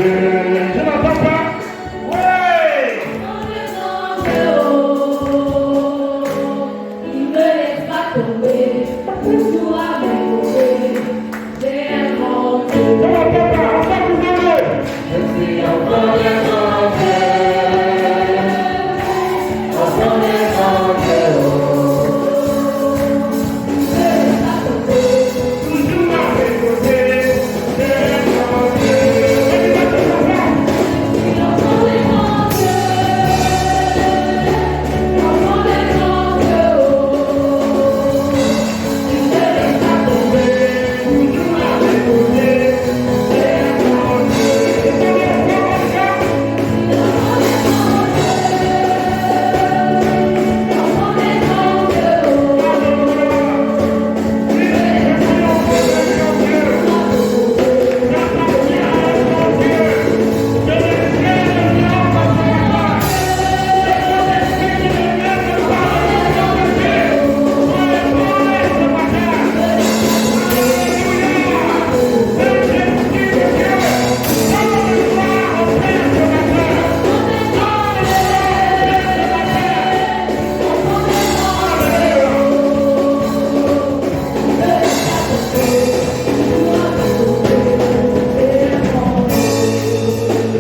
Je n'entends pas. Ouais. Il me laisse pas tomber. Toujours à mes côtés. C'est un grand Dieu. Je n'entends pas. Enfin, vous voulez. Je suis enfant de mon Dieu. Enfant de mon Dieu. Il me laisse pas tomber. Toujours à mes côtés. C'est un grand Dieu. Enfant de mon Dieu. Enfant de mon Dieu. Il me laisse pas tomber. Toujours à mes côtés. C'est un grand Dieu.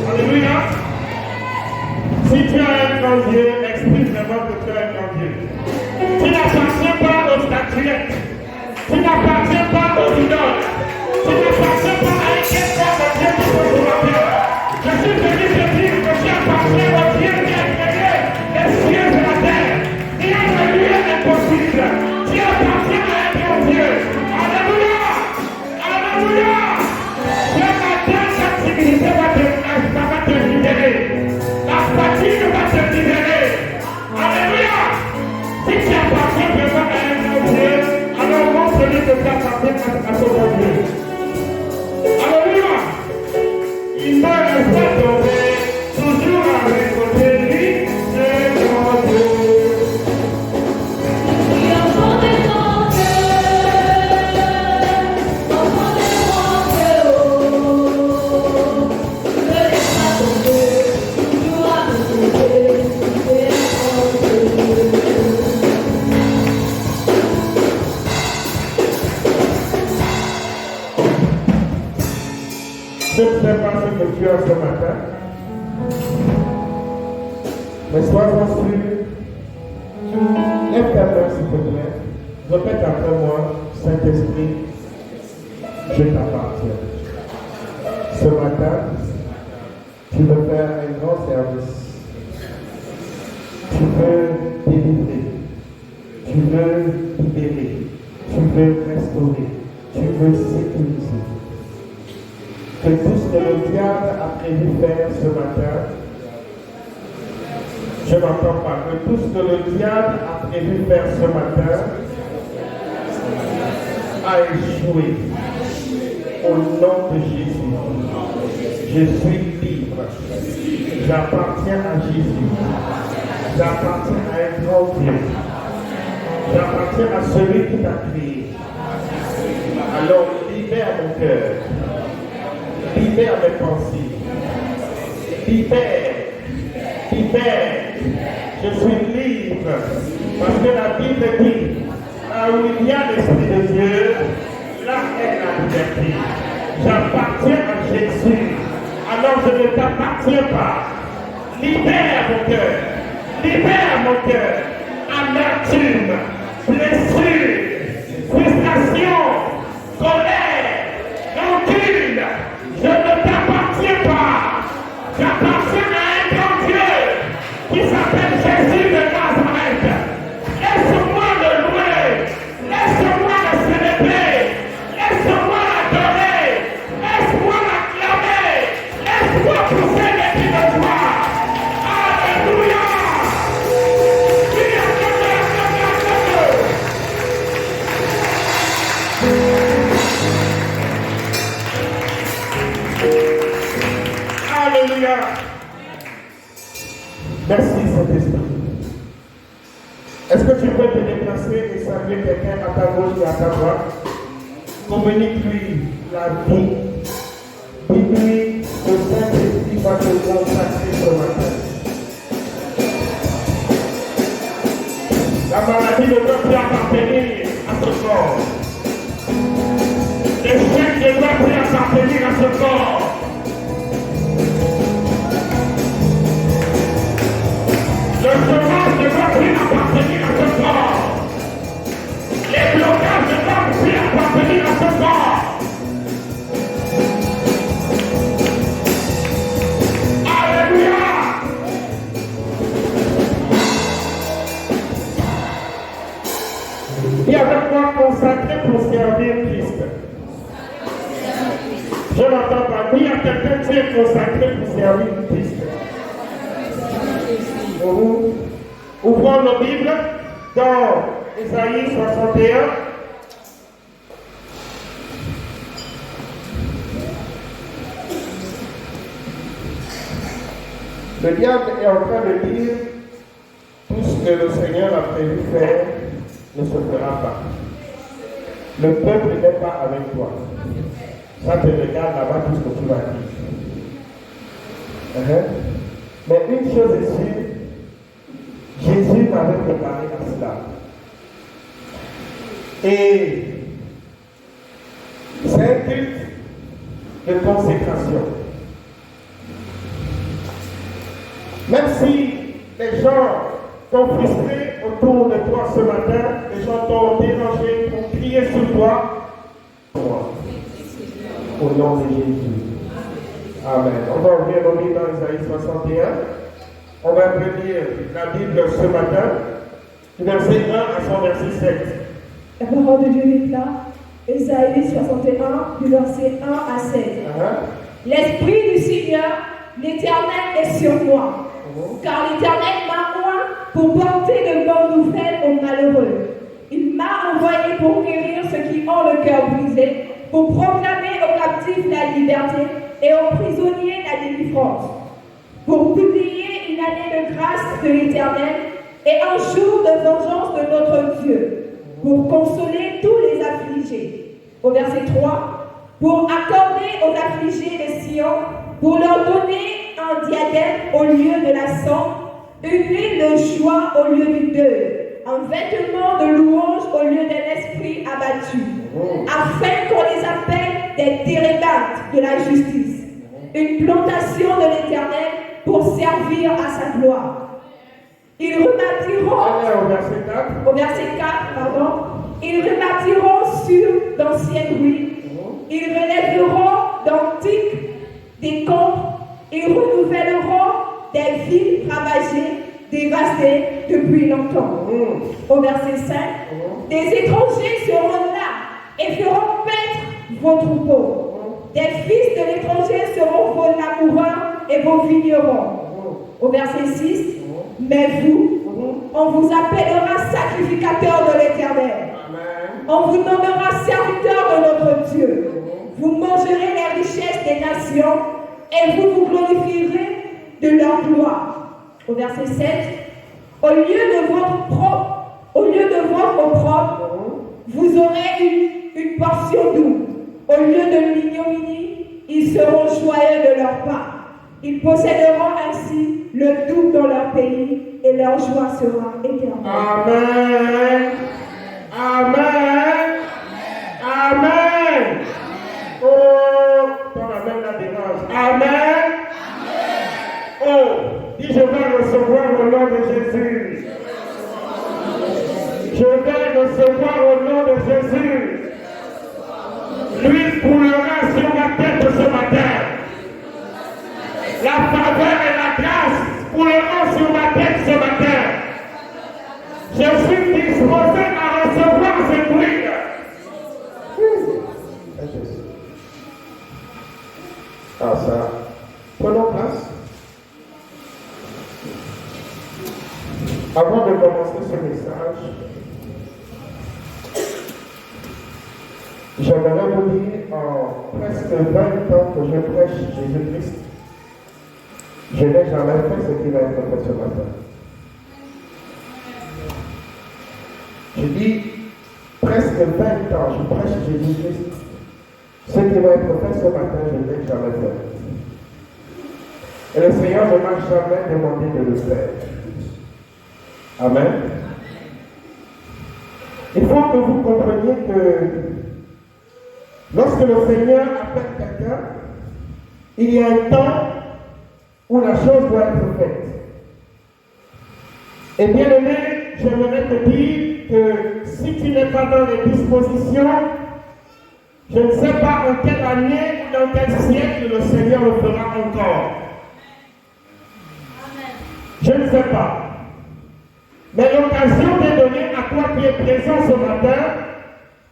Alléluia. Si tu as un grand Dieu, exprime vraiment que tu as un grand Dieu. Tu n'appartiens pas aux statuettes. Tu n'appartiens pas aux idoles. Tu n'appartiens pas à une quelconque Dieu qui peut te rappeler. Je suis venu te dire que tu appartiens au Dieu qui a créé les cieux et la terre. Rien ne lui est impossible. Tu appartiens à un grand Dieu. Alléluia. Alléluia. Ce matin, cette divinité va te libérer. La fatigue va te libérer. Alléluia. Si tu appartiens vraiment à un grand Dieu, alors montre-lui que tu appartiens à ton grand Dieu. Alléluia. Il me laisse pas tomber, toujours à mes côtés, lui, c'est mon Dieu. Enfant de mon Dieu, enfant de mon Dieu, il me laisse pas tomber, toujours à mes côtés, c'est mon Dieu. Je ne sais pas ce que tu as ce matin, mais sois sûr. Lève ta main s'il te plaît. Répète après moi, Saint-Esprit, je t'appartiens. Ce matin, tu veux faire un grand service. Tu veux délivrer. Tu veux libérer. Tu veux restaurer. Tu veux sécuriser. Que tout ce que le diable a prévu faire ce matin, je n'entends pas, que tout ce que le diable a prévu faire ce matin a échoué. Au nom de Jésus, je suis libre. J'appartiens à Jésus. J'appartiens à un grand Dieu. J'appartiens à celui qui t'a créé. Alors libère mon cœur. Libère mes pensées. Libère. Libère. Je suis libre. Parce que la Bible dit, là où il y a l'Esprit de Dieu, là est la liberté. J'appartiens à Jésus. Alors je ne t'appartiens pas. Libère mon cœur. Libère mon cœur. Amertume, blessure, frustration, colère, rancune. Je ne t'appartiens pas. J'appartiens à un grand Dieu qui s'appelle Jésus de Nazareth. Laisse-moi le louer. Laisse-moi le célébrer. Laisse-moi l'adorer. Laisse-moi l'acclamer. Laisse-moi pousser les cris de joie. Alléluia. Alléluia. Merci Saint-Esprit. Est-ce que tu peux te déplacer et saluer quelqu'un à ta gauche et à ta droite? Communique-lui la vie. Dis-lui que Saint-Esprit va te consacrer ce matin. La maladie ne doit plus appartenir à ce corps. L'échec ne doit plus appartenir à ce corps. Le chômage ne doit plus appartenir à ce corps. Les blocages ne doivent plus appartenir à ce corps. Alléluia. Et avec moi consacré pour servir Christ. Je n'entends pas. Oui, à quelqu'un qui est consacré pour servir Christ. Ouvrons nos Bibles dans Ésaïe 61. Le diable est en train de dire tout ce que le Seigneur a prévu faire ne se fera pas. Le peuple n'est pas avec toi. Ça te regarde là-bas tout ce que tu vas dire. Mais une chose est sûre, Jésus m'avait préparé à cela. Et c'est un culte de consécration. Même si les gens sont frustrés autour de toi ce matin, les gens t'ont dérangé pour crier sur toi, au nom de Jésus. Amen. On va ouvrir nos Bibles dans Isaïe 61. On va lire la Bible ce matin, du verset 1 à son verset 7. La parole de Dieu est là. Isaïe 61, du verset 1 à 7. L'Esprit du Seigneur, l'Éternel est sur moi. Car l'Éternel m'a oint pour porter de bonnes nouvelles aux malheureux. Il m'a envoyé pour guérir ceux qui ont le cœur brisé, pour proclamer aux captifs la liberté et aux prisonniers la délivrance, pour publier une année de grâce de l'Éternel et un jour de vengeance de notre Dieu, pour consoler tous les affligés. Au verset 3, pour accorder aux affligés de Sion, pour leur donner un diadème au lieu de la cendre, une huile de joie au lieu du deuil, un vêtement de louange au lieu d'un esprit abattu, afin qu'on les appelle des térébintes de la justice, une plantation de l'Éternel pour servir à sa gloire. Ils rebâtiront, au verset 4, ils rebâtiront sur d'anciennes ruines, ils relèveront d'antiques décombres, ils renouvelleront des villes ravagées, dévastées depuis longtemps. Au verset 5, des étrangers seront là et feront paître vos troupeaux. Des fils de l'étranger seront vos laboureurs et vos vignerons. Au verset 6, mais vous, on vous appellera sacrificateur de l'Éternel. On vous nommera serviteur de notre Dieu. Vous mangerez les richesses des nations et vous vous glorifierez de leur gloire. Au verset 7, au lieu de votre opprobre, vous aurez une portion double. Au lieu de l'ignominie, ils seront joyeux de leur part. Ils posséderont ainsi le double dans leur pays et leur joie sera éternelle. Amen. Amen. Amen. Oh, ton amen la dérange. Amen. Oh, dis je vais recevoir au nom de Jésus. Je vais recevoir au nom de Jésus. L'huile coulera sur ma tête ce matin. La faveur et la grâce couleront sur ma tête ce matin. Je suis disposé à recevoir cette huile. Ah ça. Prenons place. Avant de commencer ce message, j'aimerais vous dire en presque 20 ans que je prêche Jésus-Christ, je n'ai jamais fait ce qui va être fait ce matin. Je dis presque 20 ans, je prêche Jésus-Christ. Ce qui va être fait ce matin, je ne l'ai jamais fait. Et le Seigneur ne m'a jamais demandé de le faire. Amen. Il faut que vous compreniez que lorsque le Seigneur appelle quelqu'un, il y a un temps où la chose doit être faite. Et bien aimé, j'aimerais te dire que si tu n'es pas dans les dispositions, je ne sais pas en quelle année ou dans quel siècle le Seigneur le fera encore. Amen. Je ne sais pas. Mais l'occasion est donnée à toi qui es présent ce matin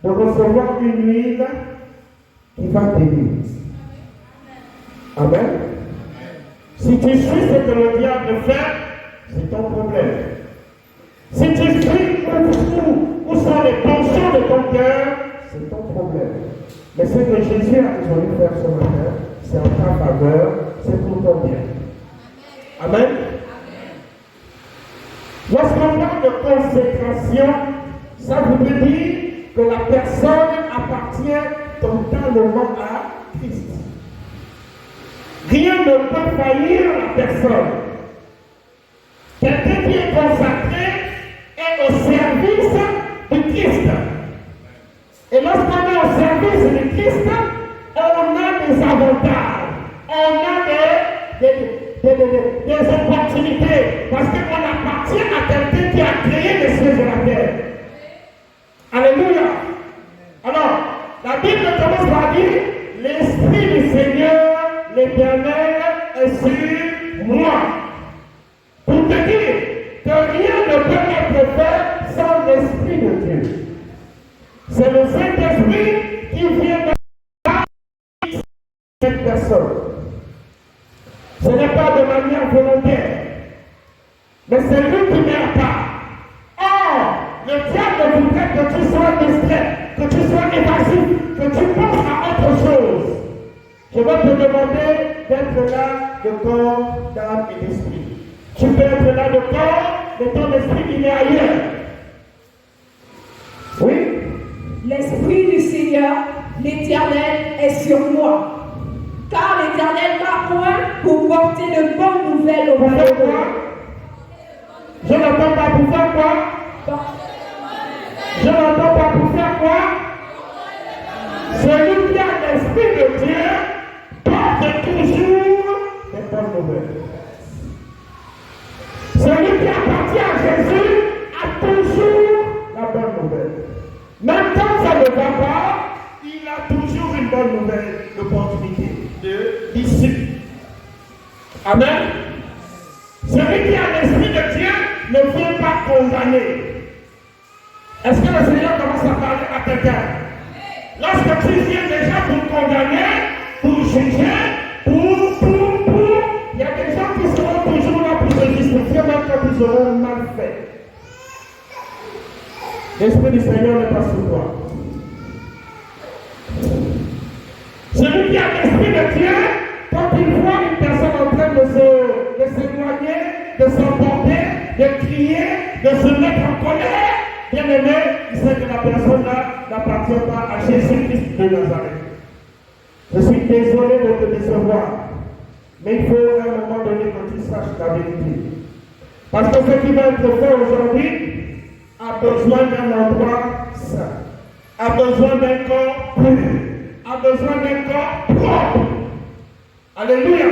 de recevoir une huile qui va t'aider. Amen. Si tu suis ce que le diable fait, c'est ton problème. Si tu suis où sont les penchants de ton cœur, c'est ton problème. Mais ce que Jésus a résolu faire ce matin, c'est en ta faveur, c'est pour ton bien. Amen. Lorsqu'on parle de consécration, ça voudrait dire que la personne appartient totalement à Christ. Rien ne peut faillir la personne. Quelqu'un qui est consacré est au service de Christ. Et lorsqu'on est au service de Christ, on a des avantages, on a des opportunités, parce qu'on appartient à quelqu'un qui a créé les cieux et la terre. Alléluia. Alors, la Bible commence par dire, l'Esprit du Seigneur, l'Éternel, est sur moi. Pour te dire que rien ne peut être fait sans l'Esprit de Dieu. C'est le Saint-Esprit qui vient de cette personne. Ce n'est pas de manière volontaire, mais c'est lui qui met à part. Or, le diable voudrait que tu sois distrait, que tu sois évasif, que tu penses à autre chose. Je vais te demander d'être là de corps, d'âme et d'esprit. Tu peux être là de corps, mais ton esprit il est ailleurs. Oui? L'Esprit du Seigneur, l'Éternel, est sur moi. Car l'Éternel m'a point pour porter de bonnes nouvelles au malheureux. Je n'entends pas pour faire quoi? Je n'entends pas pour faire quoi? Celui qui a l'Esprit de Dieu porte toujours des bonnes nouvelles. Celui qui appartient à Jésus a toujours la bonne nouvelle. Même quand ça ne va pas, il a toujours une bonne nouvelle d'opportunité, d'issue. Amen. Celui qui a l'Esprit de Dieu ne vient pas condamner. Est-ce que le Seigneur commence à parler à quelqu'un? Lorsque tu viens déjà pour condamner, pour juger, il y a des gens qui seront toujours là pour se justifier, même quand ils auront mal fait. L'Esprit du Seigneur n'est pas sur toi. Celui qui a l'Esprit de Dieu, quand il voit une personne en train de s'éloigner, de s'emporter, de crier, de se mettre en colère, bien aimé, il sait que la personne-là n'appartient pas à Jésus-Christ de Nazareth. Je suis désolé de te décevoir, mais il faut à un moment donné que tu saches la vérité. Parce que ce qui va être fait aujourd'hui a besoin d'un endroit saint, a besoin d'un corps pur, a besoin d'un corps propre. Alléluia.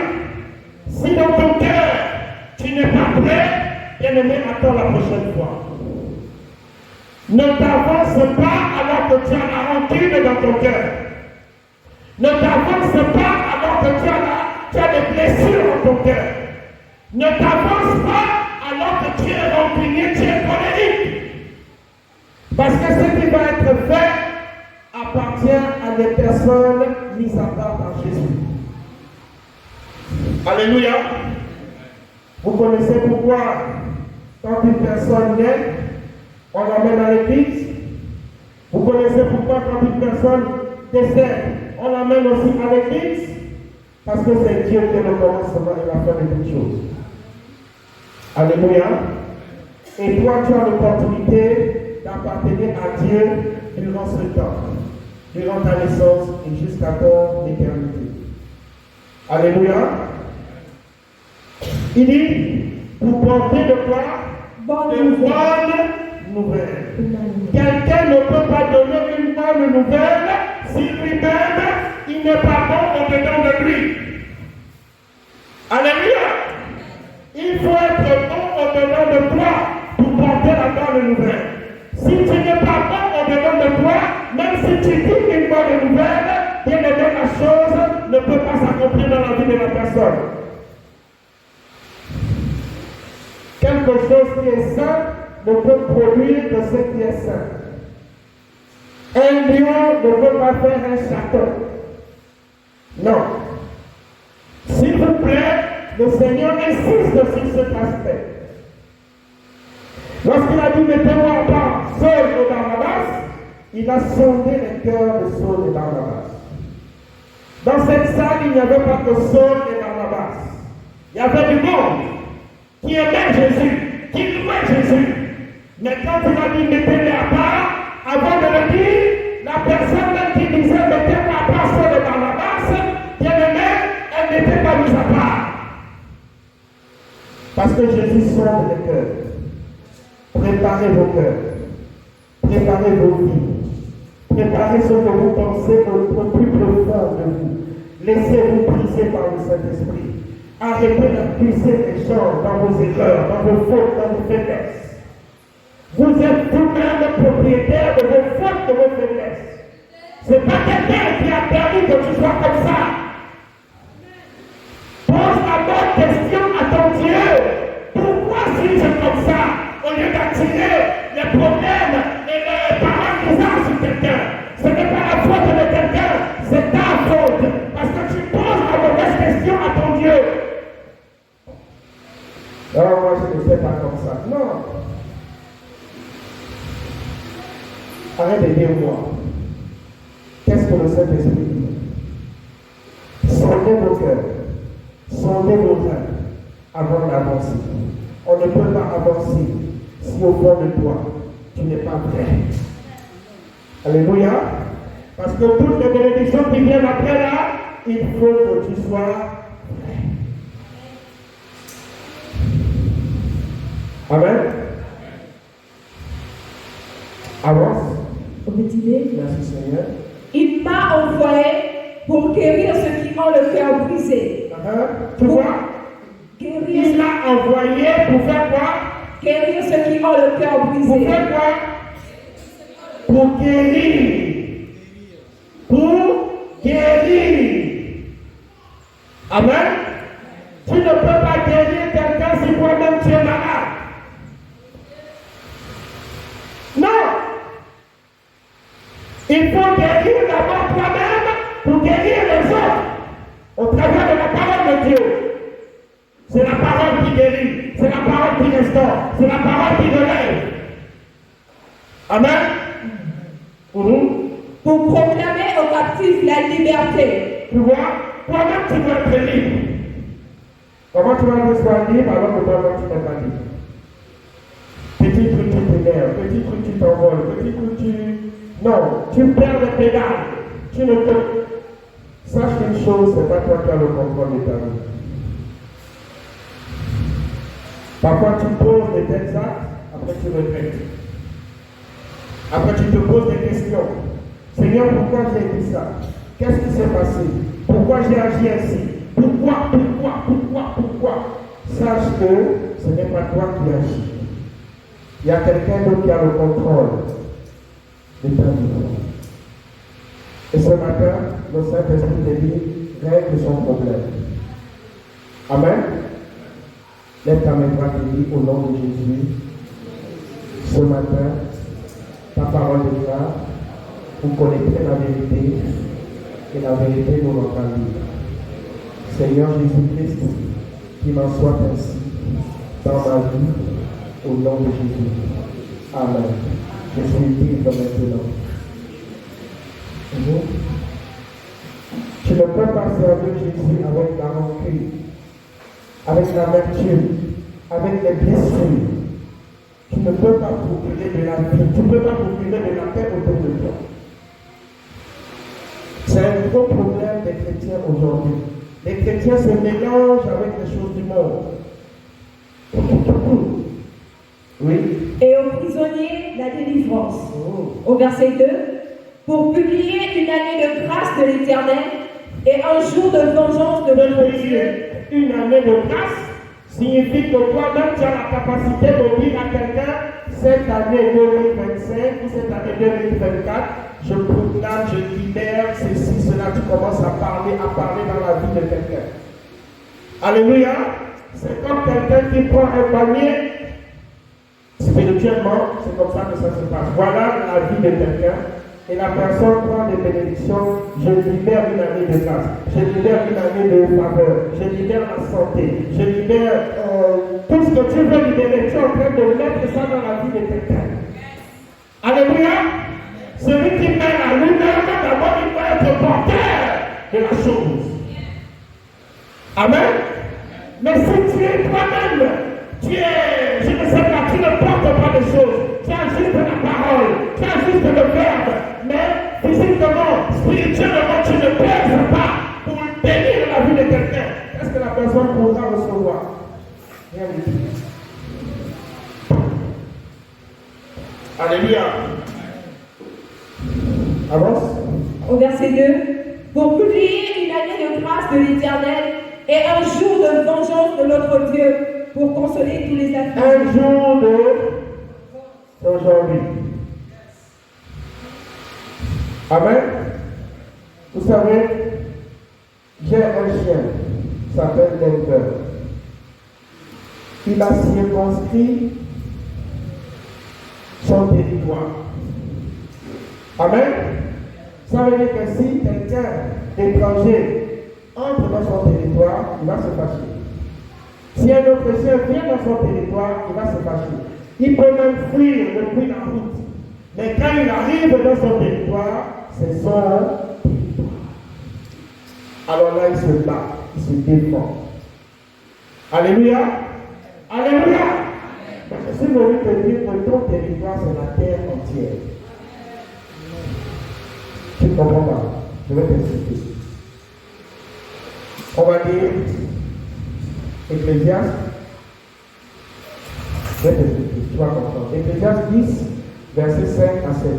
Si dans ton cœur, tu n'es pas prêt, bien aimé, attends la prochaine fois. Ne t'avance pas alors que tu as la rancune dans ton cœur. Ne t'avance pas alors que tu as des blessures dans ton cœur. Ne t'avance pas alors que tu es rancunier, tu es colérique. Parce que ce qui va être fait appartient à des personnes mises à part par Jésus. Alléluia. Vous connaissez pourquoi quand une personne naît, on l'emmène à l'église. Vous connaissez pourquoi quand une personne décède, on l'emmène aussi à l'église? Parce que c'est Dieu qui est le commencement et la fin de toutes choses. Alléluia. Et toi, tu as l'opportunité d'appartenir à Dieu durant ce temps, durant ta naissance et jusqu'à ton éternité. Alléluia. Il dit, pour porter de quoi? Bonne Une nouvelle. bonne nouvelle. Quelqu'un ne peut pas donner une bonne nouvelle si lui-même, il n'est pas bon au-dedans de lui. Alléluia. Il faut être bon au-dedans de toi pour porter la bonne nouvelle. Si tu n'es pas bon au-dedans de toi, même si tu dis une bonne nouvelle, bien évidemment la chose ne peut pas s'accomplir dans la vie de la personne. Quelque chose qui est sain ne peut produire que ce qui est sain. Un lion ne peut pas faire un château. Non. S'il vous plaît, le Seigneur insiste sur cet aspect. Lorsqu'il a dit mettez-moi pas Saul et Barnabas, il a sondé les cœurs de Saul et Barnabas. Dans cette salle, il n'y avait pas que Saul et Barnabas. Il y avait du monde qui aimait Jésus, qui louait Jésus. Mais quand il a dit mettez-les à part, avant de le dire, la personne même qui disait mettez-moi à part Saul et Barnabas, bien aimé, elle n'était pas mise à part. Parce que Jésus sonde les cœurs. Préparez vos cœurs. Préparez vos vies. Préparez ce que vous pensez au plus profond de vous. Laissez-vous briser par le Saint-Esprit. Arrêtez d'accuser les gens dans vos erreurs, dans vos fautes, dans vos faiblesses. Vous êtes vous-même propriétaire de vos fautes, de vos faiblesses. Ce n'est pas quelqu'un qui a permis que tu sois comme ça. Pose la bonne question à ton Dieu. Pourquoi suis-je comme ça? Au lieu d'attirer les problèmes et les paroles bizarres sur quelqu'un. Ce n'est pas la faute de quelqu'un, c'est ta faute. Parce que tu poses la mauvaise question à ton Dieu. Non, moi je ne fais pas comme ça. Non. Arrête de dire moi. Qu'est-ce que le Saint-Esprit dit? Sondez vos cœurs. Sondez vos reins avant d'avancer. On ne peut pas avancer si au fond de toi, tu n'es pas prêt. Alléluia. Parce que toutes les bénédictions qui viennent après là, il faut que tu sois prêt. Amen. Avance. Retirez. Merci Seigneur. Il m'a envoyé pour guérir ceux qui ont le cœur brisé. Tu vois? Guérir. Il l'a envoyé pour faire quoi? Guérir ceux qui ont le cœur brisé. Pour faire quoi? Pour guérir. Pour guérir. Amen. Tu ne peux pas guérir quelqu'un si toi-même tu es malade. Non. Il faut guérir d'abord toi-même pour guérir les autres. Au travers de la parole de Dieu. C'est la parole qui guérit. C'est la parole qui restaure. C'est la parole qui relève. Amen. Pour proclamer aux captifs la liberté. Tu vois, toi-même tu dois être libre. Comment tu vas te soigner libre alors que toi-même tu n'es pas libre? Petit truc tu t'énerves, petit truc tu t'envoles, petit truc tu... Non, tu perds les pédales. Tu ne peux... Sache qu'une chose, c'est pas toi qui as le contrôle de ta vie. Parfois tu poses des tels actes, après tu regrettes. Après tu te poses des questions. Seigneur, pourquoi j'ai dit ça? Qu'est-ce qui s'est passé? Pourquoi j'ai agi ainsi? Pourquoi? Sache que ce n'est pas toi qui agis. Il y a quelqu'un d'autre qui a le contrôle de ta vie. Et ce matin, le Saint-Esprit te dit, règle son problème. Amen. Lève ta main droite et dis au nom de Jésus, ce matin, ta parole est là, vous connaîtrez la vérité, et la vérité nous rendra libre. Seigneur Jésus-Christ, qu'il en soit ainsi dans ma vie, au nom de Jésus. Amen. Je suis libre maintenant. Tu ne peux pas servir Jésus avec la rancune, avec l'amertume, avec les blessures. Tu ne peux pas procurer de la vie, tu ne peux pas procurer de la paix autour de toi. C'est un gros problème des chrétiens aujourd'hui. Les chrétiens se mélangent avec les choses du monde. Oui. Et aux prisonniers la délivrance. Au verset 2, pour publier une année de grâce de l'Éternel et un jour de vengeance de notre Dieu. Une année de grâce signifie que toi-même tu as la capacité de dire à quelqu'un cette année 2025 ou cette année 2024, je proclame, je libère ceci, cela, tu commences à parler dans la vie de quelqu'un. Alléluia. C'est comme quelqu'un qui prend un panier. Spirituellement, c'est comme ça que ça se passe. Voilà la vie de quelqu'un. Et la personne prend des bénédictions. Je libère une année de grâce. Je libère une année de faveur. Je libère la santé. Je libère tout ce que tu veux libérer. Tu es en train de mettre ça dans la vie de quelqu'un. Alléluia. Celui qui met la lumière, d'abord, il doit être porteur de la chose. Amen. Mais si tu es toi-même, tu es, je ne sais pas, tu ne portes pas de choses. Tu as juste la parole, tu as juste le verbe, mais physiquement, spirituellement, tu ne pèses pas pour bénir la vie de quelqu'un. Qu'est-ce que la personne pourra recevoir? Rien du tout. Alléluia. Avance. Au verset 2, pour publier une année de grâce de l'Éternel et un jour de vengeance de notre Dieu pour consoler tous les affligés. Un jour d'aujourd'hui. Amen. Vous savez, j'ai un chien, il s'appelle Denver. Il a circonscrit son territoire. Amen. Ça veut dire que si quelqu'un d'étranger entre dans son territoire, il va se fâcher. Si un autre chien vient dans son territoire, il va se fâcher. Il peut même fuir depuis la route. Mais quand il arrive dans son territoire, c'est son territoire. Alors là, il se bat, il se défend. Alléluia. Alléluia. Je suis venu te dire que ton territoire, c'est la terre entière. Tu ne comprends pas? Je vais t'expliquer. On va dire Ecclésiaste. Je vais t'expliquer, tu vas comprendre. Ecclésiaste 10, versets 5 à 7.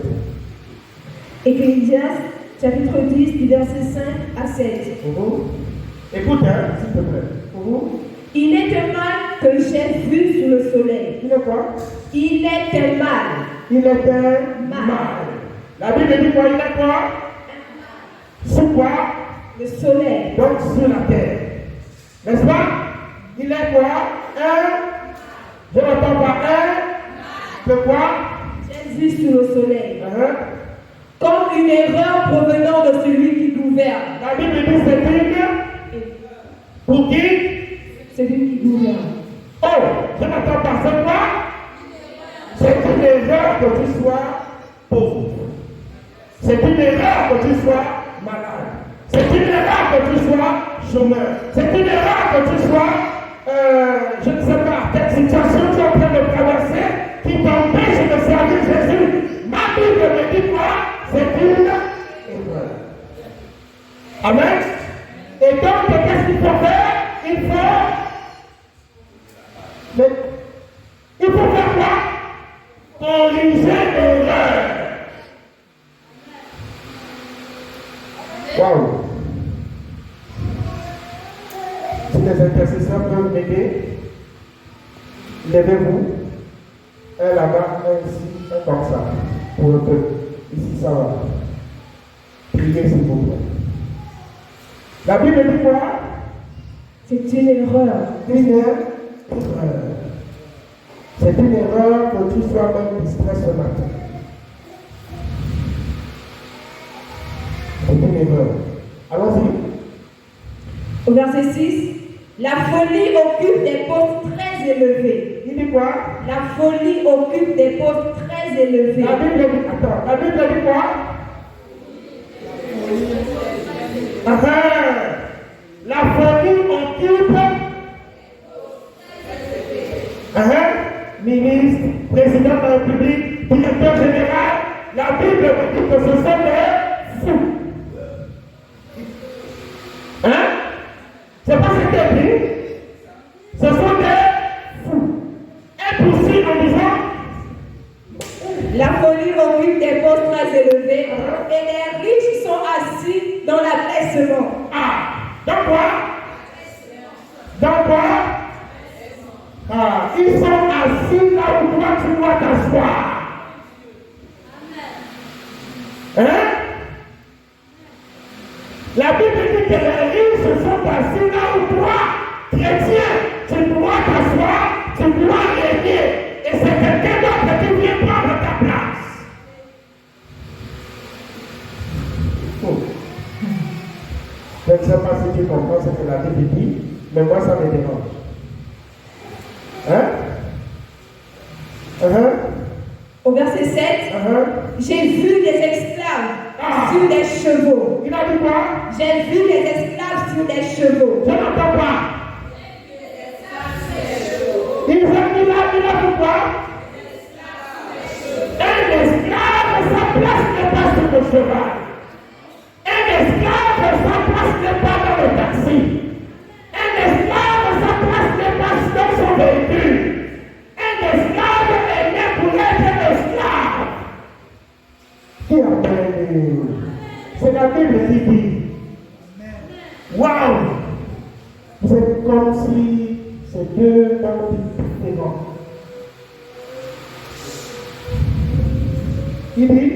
Ecclésiaste, chapitre 10, du verset 5 à 7. Écoute, s'il te plaît. Il était mal que j'ai vu sous le soleil. Il est quoi? Il était mal. Il était mal. La Bible dit quoi? Il est quoi? Sous quoi? Le soleil. Donc sur la terre. N'est-ce pas? Il est quoi? Je n'entends pas de quoi? J'ai vu sous le soleil. Comme une erreur provenant de celui qui gouverne. La Bible dit c'est une. Pour qui? Celui qui gouverne. Oh, je n'entends pas. C'est quoi? C'est une erreur que tu sois pauvre. C'est une erreur que tu sois malade. C'est une erreur que tu sois chômeur. C'est une erreur que tu sois, je ne sais pas, quelle situation tu es en train de traverser qui t'empêche de servir Jésus. Ma Bible me dit quoi? C'est une erreur. Amen. Et donc, qu'est-ce qu'il faut faire? Il faut faire quoi? Corriger l'erreur. Waouh! Si les intercesseurs peuvent m'aider, levez-vous. Un là-bas, un ici, un comme ça. Pour le peuple. Ici, ça va. Priez s'il vous plaît. La Bible dit quoi? C'est une erreur. Une erreur. C'est une erreur que tu sois même distrait ce matin. C'est une erreur. Allons-y. Au verset 6, la folie occupe des postes très élevés. Il dit quoi? La folie occupe des postes très élevés. La Bible dit, attends, la Bible dit quoi? La folie occupe ministre, président de la République, directeur général. La Bible dit que ce sont des fous. C'est pas ce qu'elle dit. Ce sont des fous. Ils sont assis là où toi tu dois t'asseoir. Hein? La Bible dit que les riches se sont assis là où toi, chrétien, tu dois t'asseoir, tu dois régner. Et c'est quelqu'un d'autre qui vient prendre ta place. Je ne sais pas si tu comprends ce que la Bible dit, mais moi ça me dérange. Hein? Au verset 7, j'ai vu des esclaves sur des chevaux. Il a dit quoi? J'ai vu des esclaves sur des chevaux. Je n'entends pas. Il a dit quoi? Un esclave, sa place n'est pas sur le cheval. Un esclave, sa place n'est pas dans le taxi. Un esclave, sa place n'est pas dans son véhicule. Un esclave est né pour être esclave. Qui a perdu? C'est la Bible qui dit. Waouh! C'est comme si c'est deux mondes différents. Il dit.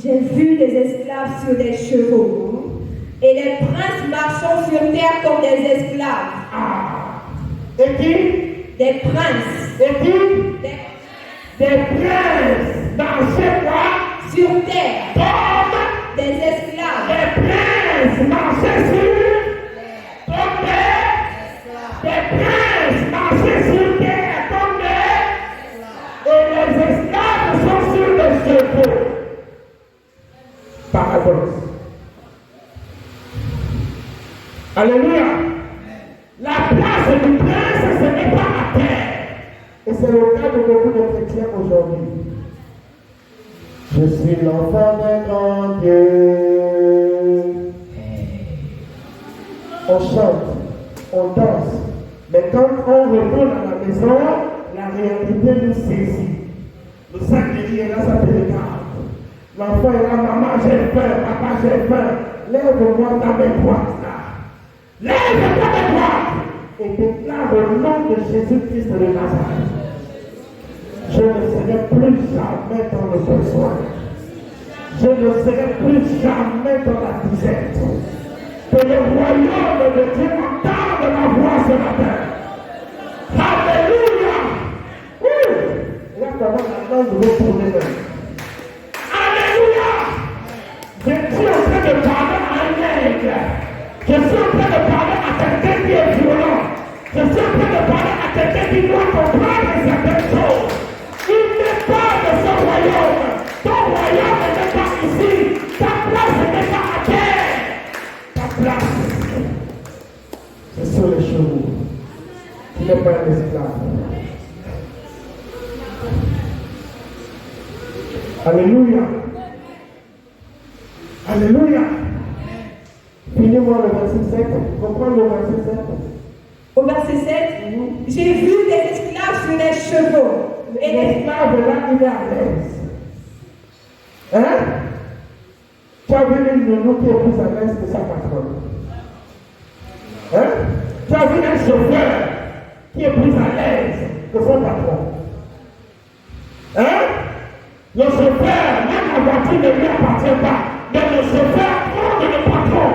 J'ai vu des esclaves sur des chevaux et les princes marchant sur terre comme des esclaves. Et qui? Des princes. Et qui? Des princes marchaient quoi? Sur terre. Comme des esclaves. Les princes marchaient sur comme des princes marchaient sur terre comme des et les esclaves sont sur les chevaux. Paradoxe. Alléluia. La place du prince, ce n'est pas la terre. Et c'est le cas de beaucoup de chrétiens aujourd'hui. Je suis l'enfant d'un grand Dieu. On chante, on danse. Mais quand on retourne à la maison, la réalité nous saisit. Le Saint-Esprit est là, ça te regarde. L'enfant est là, maman, j'ai faim, papa, j'ai faim. Lève-moi ta main droite là. Lève ta main droite et déclare au nom de Jésus-Christ de Nazareth. Je ne serai plus jamais dans le besoin. Je ne serai plus jamais dans la disette. Que le royaume de Dieu entende ma voix ce matin. Alléluia. Là, comment la langue veut tourner même. Je suis en train de parler à un nègre. Je suis en train de parler à quelqu'un qui est violent. Je suis en train de parler à quelqu'un qui doit comprendre certaines choses. Il n'est pas de ce royaume. Ton royaume n'est pas ici. Ta place n'est pas à terre. Ta place, c'est sur les chevaux. Tu n'es pas un esclave. Alléluia. Alléluia. Finis-moi le verset 7. Reprends le verset 7. Au verset 7, j'ai vu des esclaves sur des chevaux. Et l'esclave là, il est à l'aise. Hein? Tu as vu une nounou qui est plus à l'aise que sa patronne. Hein? Tu as vu un chauffeur qui est plus à l'aise que son patron. Hein? Le chauffeur, même la voiture ne lui appartient pas. Mais le chauffeur prend de le patron.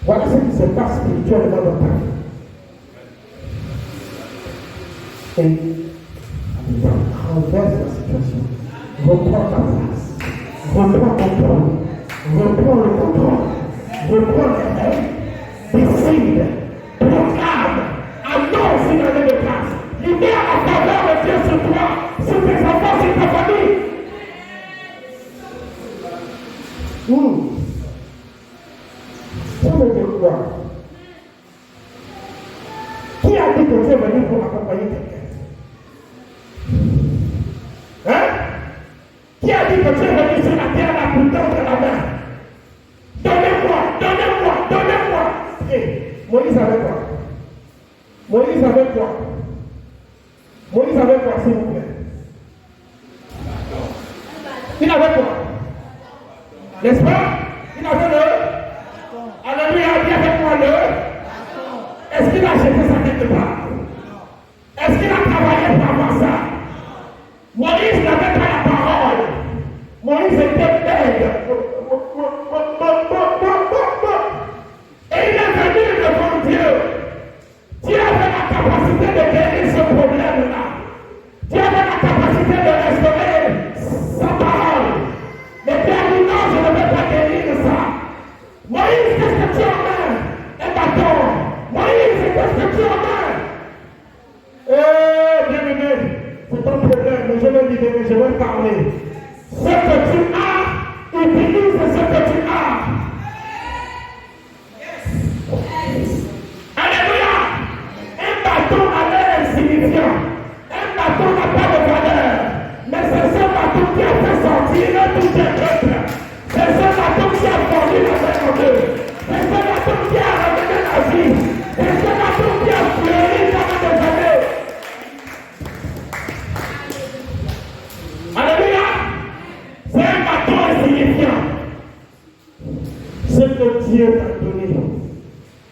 Voilà ce qui se passe spirituellement dans ta vie. Et renverse la situation. Reprends ta place. Reprends ton trône. Reprends le contrôle. Reprends les règles. Décide. Proclame. Annonce une année de grâce. Libère la faveur de Dieu sur toi, sur tes enfants, sur ta famille. Ça veut dire quoi? Qui a dit que tu es venu pour accompagner quelqu'un? Hein? Qui a dit que tu es venu sur la terre là pour tendre la main? Donnez-moi, donnez-moi, donnez-moi. Moïse avait quoi? Moïse avait quoi? Moïse avait quoi, s'il vous plaît? Il avait quoi? N'est-ce pas? Il avait le. Alléluia, dis avec moi le. Est-ce qu'il a jeté ça quelque part? Est-ce qu'il a travaillé pour avoir ça? Moïse n'avait pas la parole. Moïse était bête. Et il est venu devant Dieu. Dieu avait la capacité de guérir ce problème-là. Dieu avait la capacité de restaurer sa parole. Mais Dieu a dit non, je ne vais pas guérir ça. Moïse, qu'est-ce que tu as en main? Un bâton. Moïse, qu'est-ce que tu as en main? Bien-aimé, c'est ton problème, mais je vais libérer, je vais parler. Ce que tu as, utilise ce que tu as. Alléluia. Un bâton a l'air insignifiant. Un bâton n'a pas de valeur. Mais c'est ce bâton qui a fait sortir tout tes peuples. C'est ce bâton qui a fondu la terre en deux. C'est ce bâton qui a ramené la vie. C'est ce bâton qui a fleuri pendant des années. Alléluia. C'est un bâton insignifiant. Ce que Dieu t'a donné,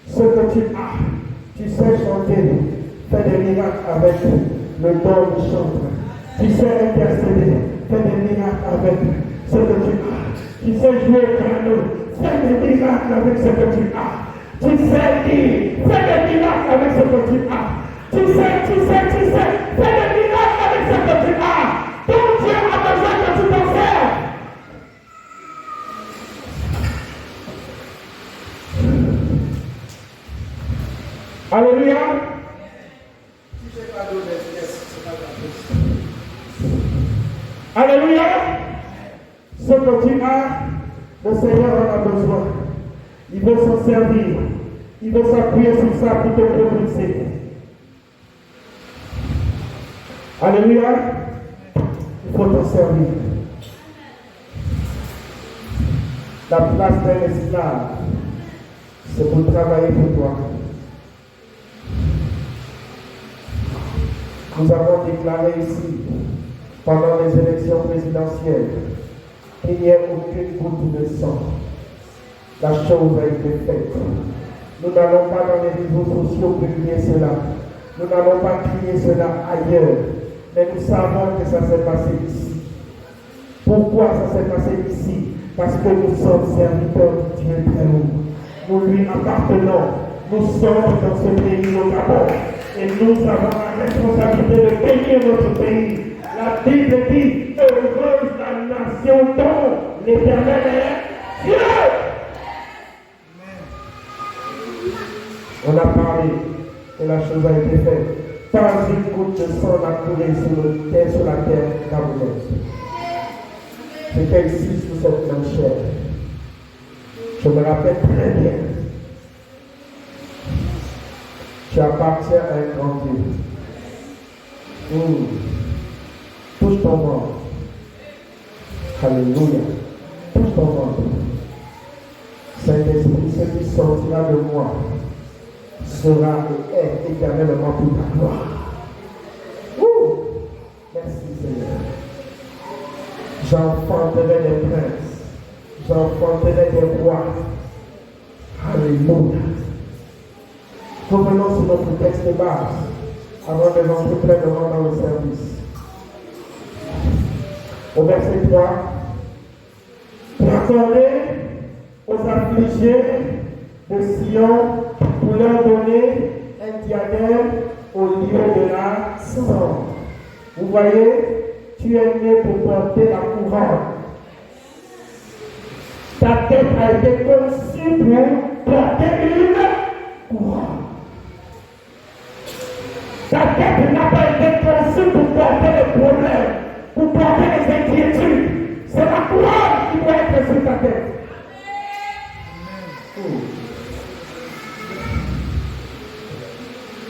ce que tu as, tu sais chanter, fais des miracles avec le don de chanteur. Tu sais intercéder, fais des miracles avec ce que tu as. Tu sais jouer au piano, fais des miracles avec ce que tu as. Tu sais lire, fais des miracles avec ce que tu as. Tu sais, fais des miracles avec ce que tu as. Ton Dieu a besoin que tu t'en sers. Alléluia. Si je n'ai pas donné, c'est pas grave. Alléluia. Ce que tu as, le Seigneur en a besoin. Il veut s'en servir. Il veut s'appuyer sur ça pour te propulser. Alléluia. Il faut t'en servir. La place d'un esclave, c'est pour travailler pour toi. Nous avons déclaré ici, pendant les élections présidentielles, qu'il n'y ait aucune goutte de sang. La chose a été faite. Nous n'allons pas dans les réseaux sociaux publier cela. Nous n'allons pas crier cela ailleurs. Mais nous savons que ça s'est passé ici. Pourquoi ça s'est passé ici? Parce que nous sommes serviteurs du Dieu très haut. Nous lui appartenons. Nous sommes dans ce pays au Gabon. Et nous avons la responsabilité de bénir notre pays. La Bible dit, heureuse la nation dont l'Éternel est Dieu. On a parlé et la chose a été faite. Pas une goutte de sang n'a coulé sur la terre gabonaise. C'était ici sous cette même chair. Je me rappelle très bien. Tu appartiens à un grand Dieu. Touche ton ventre. Alléluia. Touche ton ventre. Saint-Esprit, ce qui sortira de moi sera et est éternellement pour ta gloire. Merci Seigneur. J'enfanterai des princes. J'enfanterai des rois. Alléluia. Revenons sur notre texte de base avant de rentrer pleinement dans le service. Au verset 3, pour accorder aux affligés de Sion, pour leur donner un diadème au lieu de la cendre. Vous voyez, tu es né pour porter la couronne. Ta tête a été conçue pour porter une couronne. Ta tête n'a pas été conçue pour porter les problèmes, pour porter les inquiétudes. C'est la couronne qui doit être sur ta tête.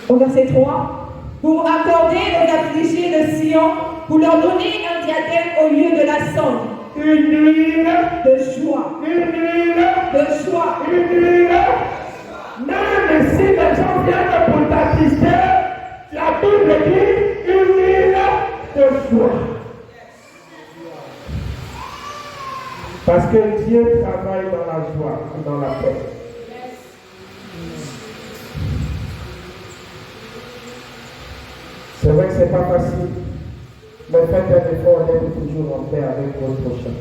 Au verset 3, pour accorder aux affligés de Sion, pour leur donner un diadème au lieu de la cendre. Une huile de joie. Une huile de joie. Une huile. Même si les gens viennent pour t'assister, la Bible dit une huile de joie. Parce que Dieu travaille dans la joie et dans la paix. C'est vrai que ce n'est pas facile, mais faites un effort d'être toujours en paix avec votre prochain.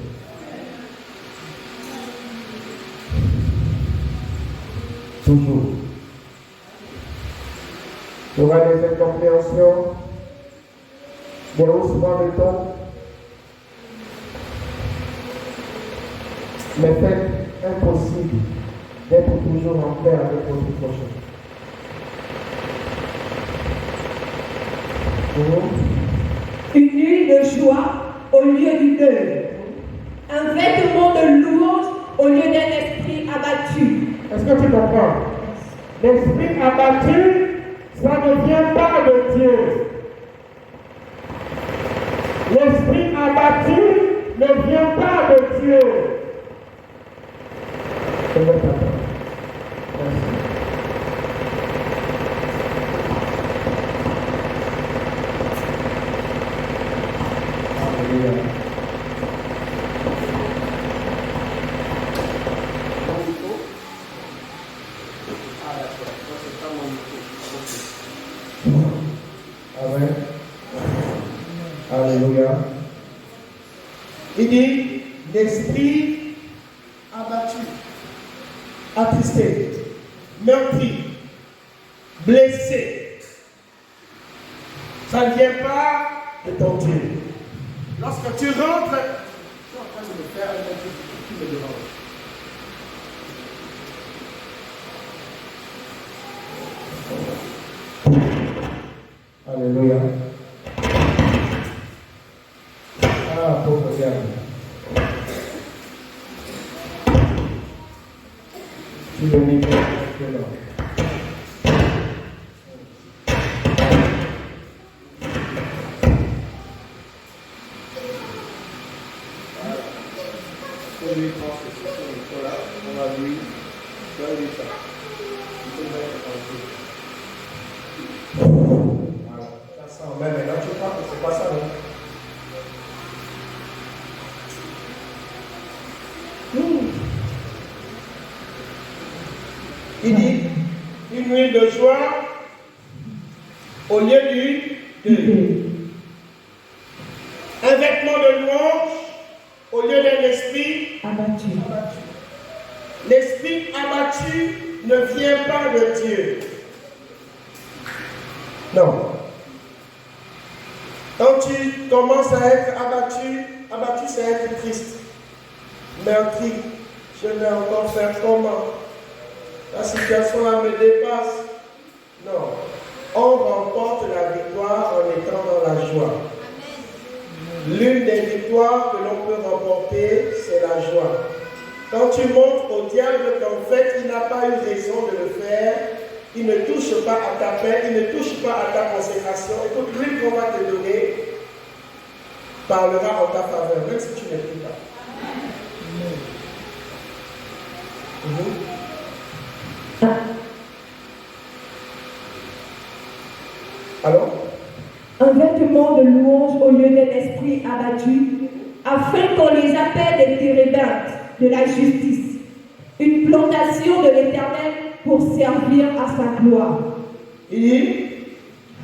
Toujours. Il y aura des incompréhensions, des haussements de ton, mais faites impossible d'être toujours en paix avec votre prochain. Une nuit de joie au lieu du deuil. Un vêtement de louange au lieu d'un esprit abattu. Est-ce que tu comprends? L'esprit abattu, ça ne vient pas de Dieu. L'esprit abattu ne vient pas de Dieu. Amen. Alléluia. Il dit, l'esprit abattu, attristé, meurtri, blessé. Ça ne vient pas de ton Dieu. Lorsque tu rentres, tu es en train de me faire un truc qui me dérange. Alléluia. Ah, pauvre diable. Tu le mets là. Mais maintenant, tu crois que c'est pas ça, non? Il dit, une nuit de joie au lieu du deuil. Un vêtement de louange au lieu d'un esprit Abattu. L'esprit abattu ne vient pas de Dieu. Non. Quand tu commences à être abattu c'est être triste, meurtri. Je vais encore faire comment? La situation là me dépasse. Non. On remporte la victoire en étant dans la joie. L'une des victoires que l'on peut remporter, c'est la joie. Quand tu montres au diable qu'en fait, il n'a pas eu raison de le faire, il ne touche pas à ta paix, il ne touche pas à ta consécration. Écoute, lui qu'on va te donner parlera en ta faveur, même si tu ne pries pas. Alors? Un vêtement de louange au lieu d'un esprit abattu, afin qu'on les appelle des térébintes de la justice, une plantation de l'Éternel pour servir à sa gloire. Il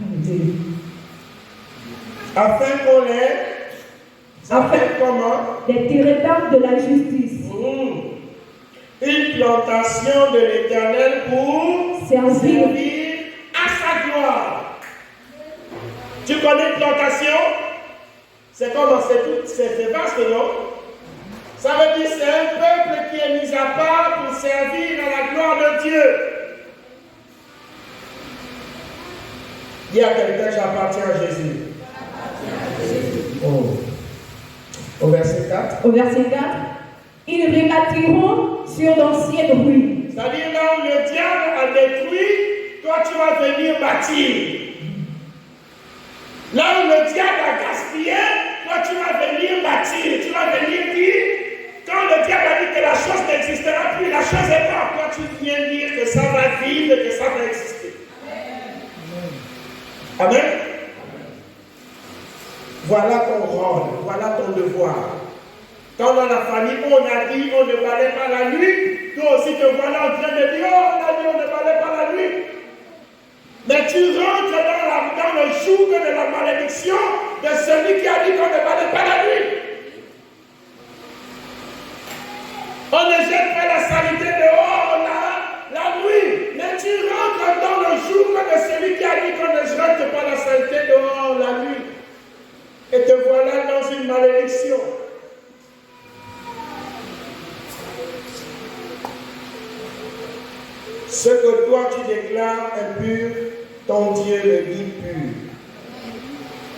dit, afin qu'on les appelle comment? Des térébintes de la justice. Une plantation de l'Éternel pour servir à sa gloire. Tu connais plantation? C'est comment? C'est vaste, non? Ça veut dire que c'est un peuple qui est mis à part pour servir à la gloire de Dieu. Dis à quelqu'un, j'appartiens à Jésus. Au verset 4. Au verset 4, ils rebâtiront sur d'anciennes ruines. C'est-à-dire là où le diable a détruit, toi tu vas venir bâtir. Là où le diable a gaspillé, toi tu vas venir bâtir. Tu vas venir dire, quand le diable a dit que la chose n'existera plus, la chose est là. Toi tu viens dire que ça va vivre, que ça va exister. Amen. Voilà ton rôle, voilà ton devoir. Quand dans la famille, on a dit on ne balaie pas la nuit, toi aussi te voilà en train de dire, oh, on a dit on ne balaie pas la nuit. Mais tu rentres dans le joug de la malédiction de celui qui a dit qu'on ne parlait pas la nuit. On ne jette pas la saleté dehors la nuit, mais tu rentres dans le joug de celui qui a dit qu'on ne jette pas la saleté dehors la nuit. Et te voilà dans une malédiction. Ce que toi tu déclares impur, ton Dieu le dit pur.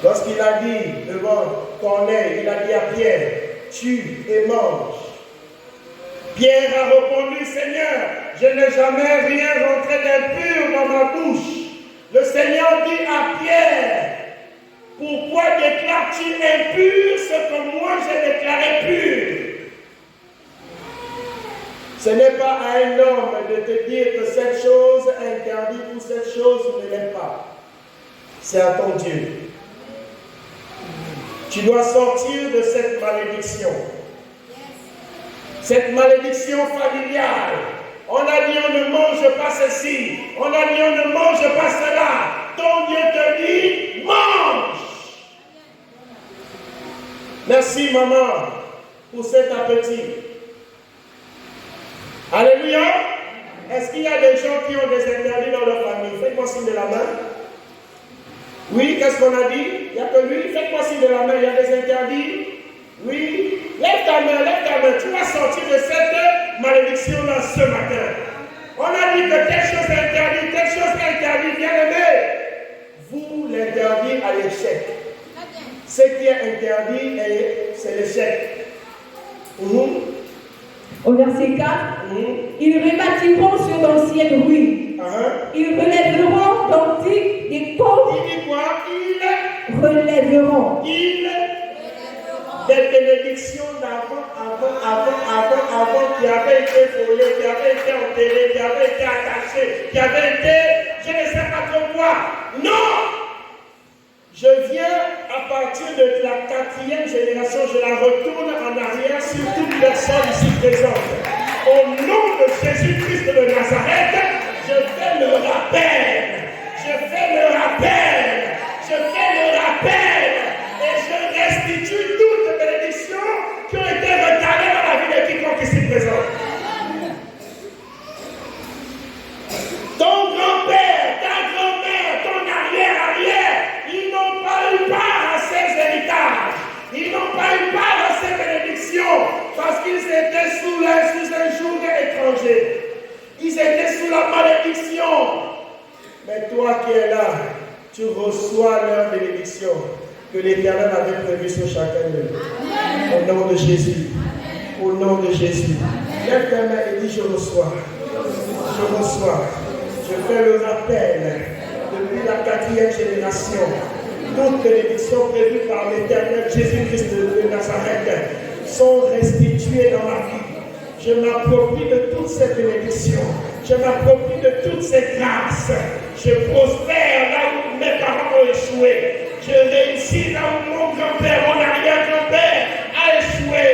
Lorsqu'il a dit devant Corneille, il a dit à Pierre, tue et mange. Pierre a répondu, Seigneur, je n'ai jamais rien rentré d'impur dans ma bouche. Le Seigneur dit à Pierre, pourquoi déclares-tu impur ce que moi j'ai déclaré pur? Ce n'est pas à un homme de te dire que cette chose est interdite ou cette chose ne l'est pas. C'est à ton Dieu. Tu dois sortir de cette malédiction. Cette malédiction familiale. On a dit on ne mange pas ceci. On a dit on ne mange pas cela. Ton Dieu te dit mange. Merci maman pour cet appétit. Alléluia. Est-ce qu'il y a des gens qui ont des interdits dans leur famille? Faites-moi signe de la main. Oui, qu'est-ce qu'on a dit? Il n'y a que lui. Faites-moi signe de la main. Il y a des interdits. Oui. Lève ta main, lève ta main. Tu vas sortir de cette malédiction-là ce matin. On a dit que telle chose est interdite, telle chose est interdite. Bien aimé, vous l'interdit à l'échec. Ce qui est interdit, c'est l'échec. Au verset 4, ils rebâtiront sur d'anciennes ruines. Ils relèveront d'antiques des côtes. Il dit quoi? Ils relèveront. Des bénédictions d'avant, qui avaient été volées, qui avaient été enterrées, qui avaient été attachées, qui avaient été, je ne sais pas trop quoi. Non! Je viens à partir de la 4e génération, je la retourne en arrière sur toute personne ici présente. Au nom de Jésus-Christ de Nazareth, je fais le rappel. Je fais le rappel. Je fais le rappel. Et je restitue toutes les bénédictions qui ont été retardées dans la vie de quiconque ici présent. Ton grand-père, ta grand-mère, ton arrière-arrière, ils n'ont pas eu part à ces héritages. Ils n'ont pas eu part à ces bénédictions parce qu'ils étaient sous un joug étranger. Ils étaient sous la malédiction. Mais toi qui es là, tu reçois leur bénédiction que l'Éternel avait prévue sur chacun d'eux. Au nom de Jésus. Au nom de Jésus. Lève ta main et dis je reçois. Je reçois. Je fais le rappel. Depuis la 4e génération, toutes les bénédictions prévues par l'Éternel Jésus-Christ de Nazareth sont restituées dans ma vie. Je m'approprie de toutes ces bénédictions. Je m'approprie de toutes ces grâces. Je prospère là où mes parents ont échoué. Je réussis là où mon grand-père, mon arrière-grand-père a échoué.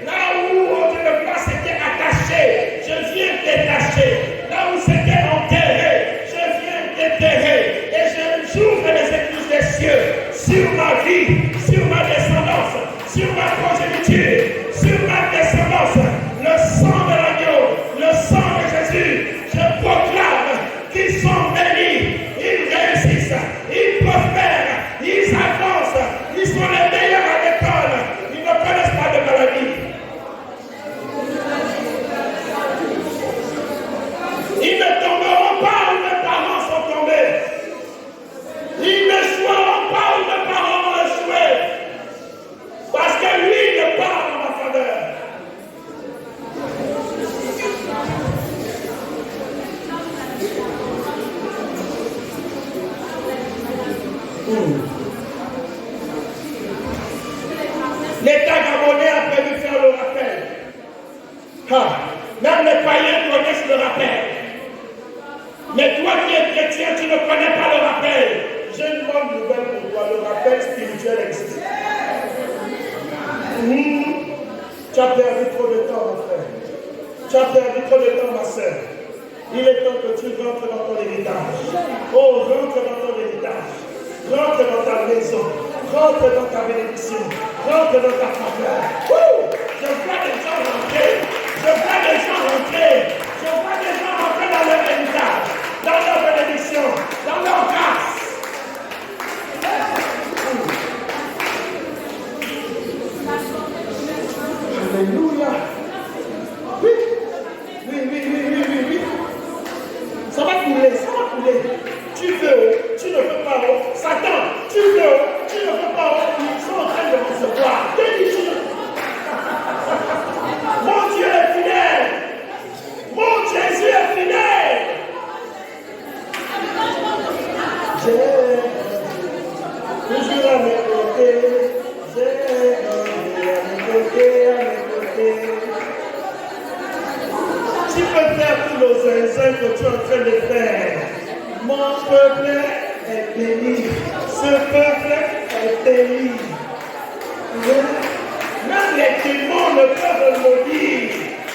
Là où autre place était attachée, je viens détacher. Là où c'était enterré, je viens déterrer. Et j'ouvre les écluses des cieux sur ma vie, sur ma descendance, sur ma progéniture, sur ma descendance. Le sang de l'agneau, le sang de Jésus, je proclame qu'ils sont bénis, ils réussissent, ils prospèrent, ils avancent, ils sont les meilleurs à l'école, ils ne connaissent pas de maladie. Ils ne tomberont pas où mes parents sont tombés. Ils ne joueront pas où mes parents ont échoué. Parce que lui, il parle en ma faveur. L'État gabonais a prévu faire le rappel. Même les païens connaissent le rappel. Mais toi qui es chrétien, tu ne connais pas le rappel. J'ai une bonne nouvelle pour toi. Le rappel spirituel existe. Tu as perdu trop de temps, mon frère. Tu as perdu trop de temps, ma soeur. Il est temps que tu rentres dans ton héritage. Oh, rentre dans ton héritage. Rentre maison. Rentre dans ta bénédiction. Rentre dans ta faveur. Je vois des gens rentrer. Je vois des gens rentrer. Je vois des gens rentrer dans leur héritage, dans leur bénédiction, dans leur grâce. Alléluia. Oui. Ça va couler, ça va couler. Tu veux, tu ne veux pas. Satan, tu veux, tu ne veux pas. Ils sont en train de recevoir. Mon Dieu est fidèle. Mon Jésus est fidèle. J'ai toujours à mes côtés. J'ai à mes côtés. Tu peux faire tous nos zinzins que tu es en train de faire. Mon peuple est béni. Ce peuple est béni. Même les démons ne peuvent le maudire.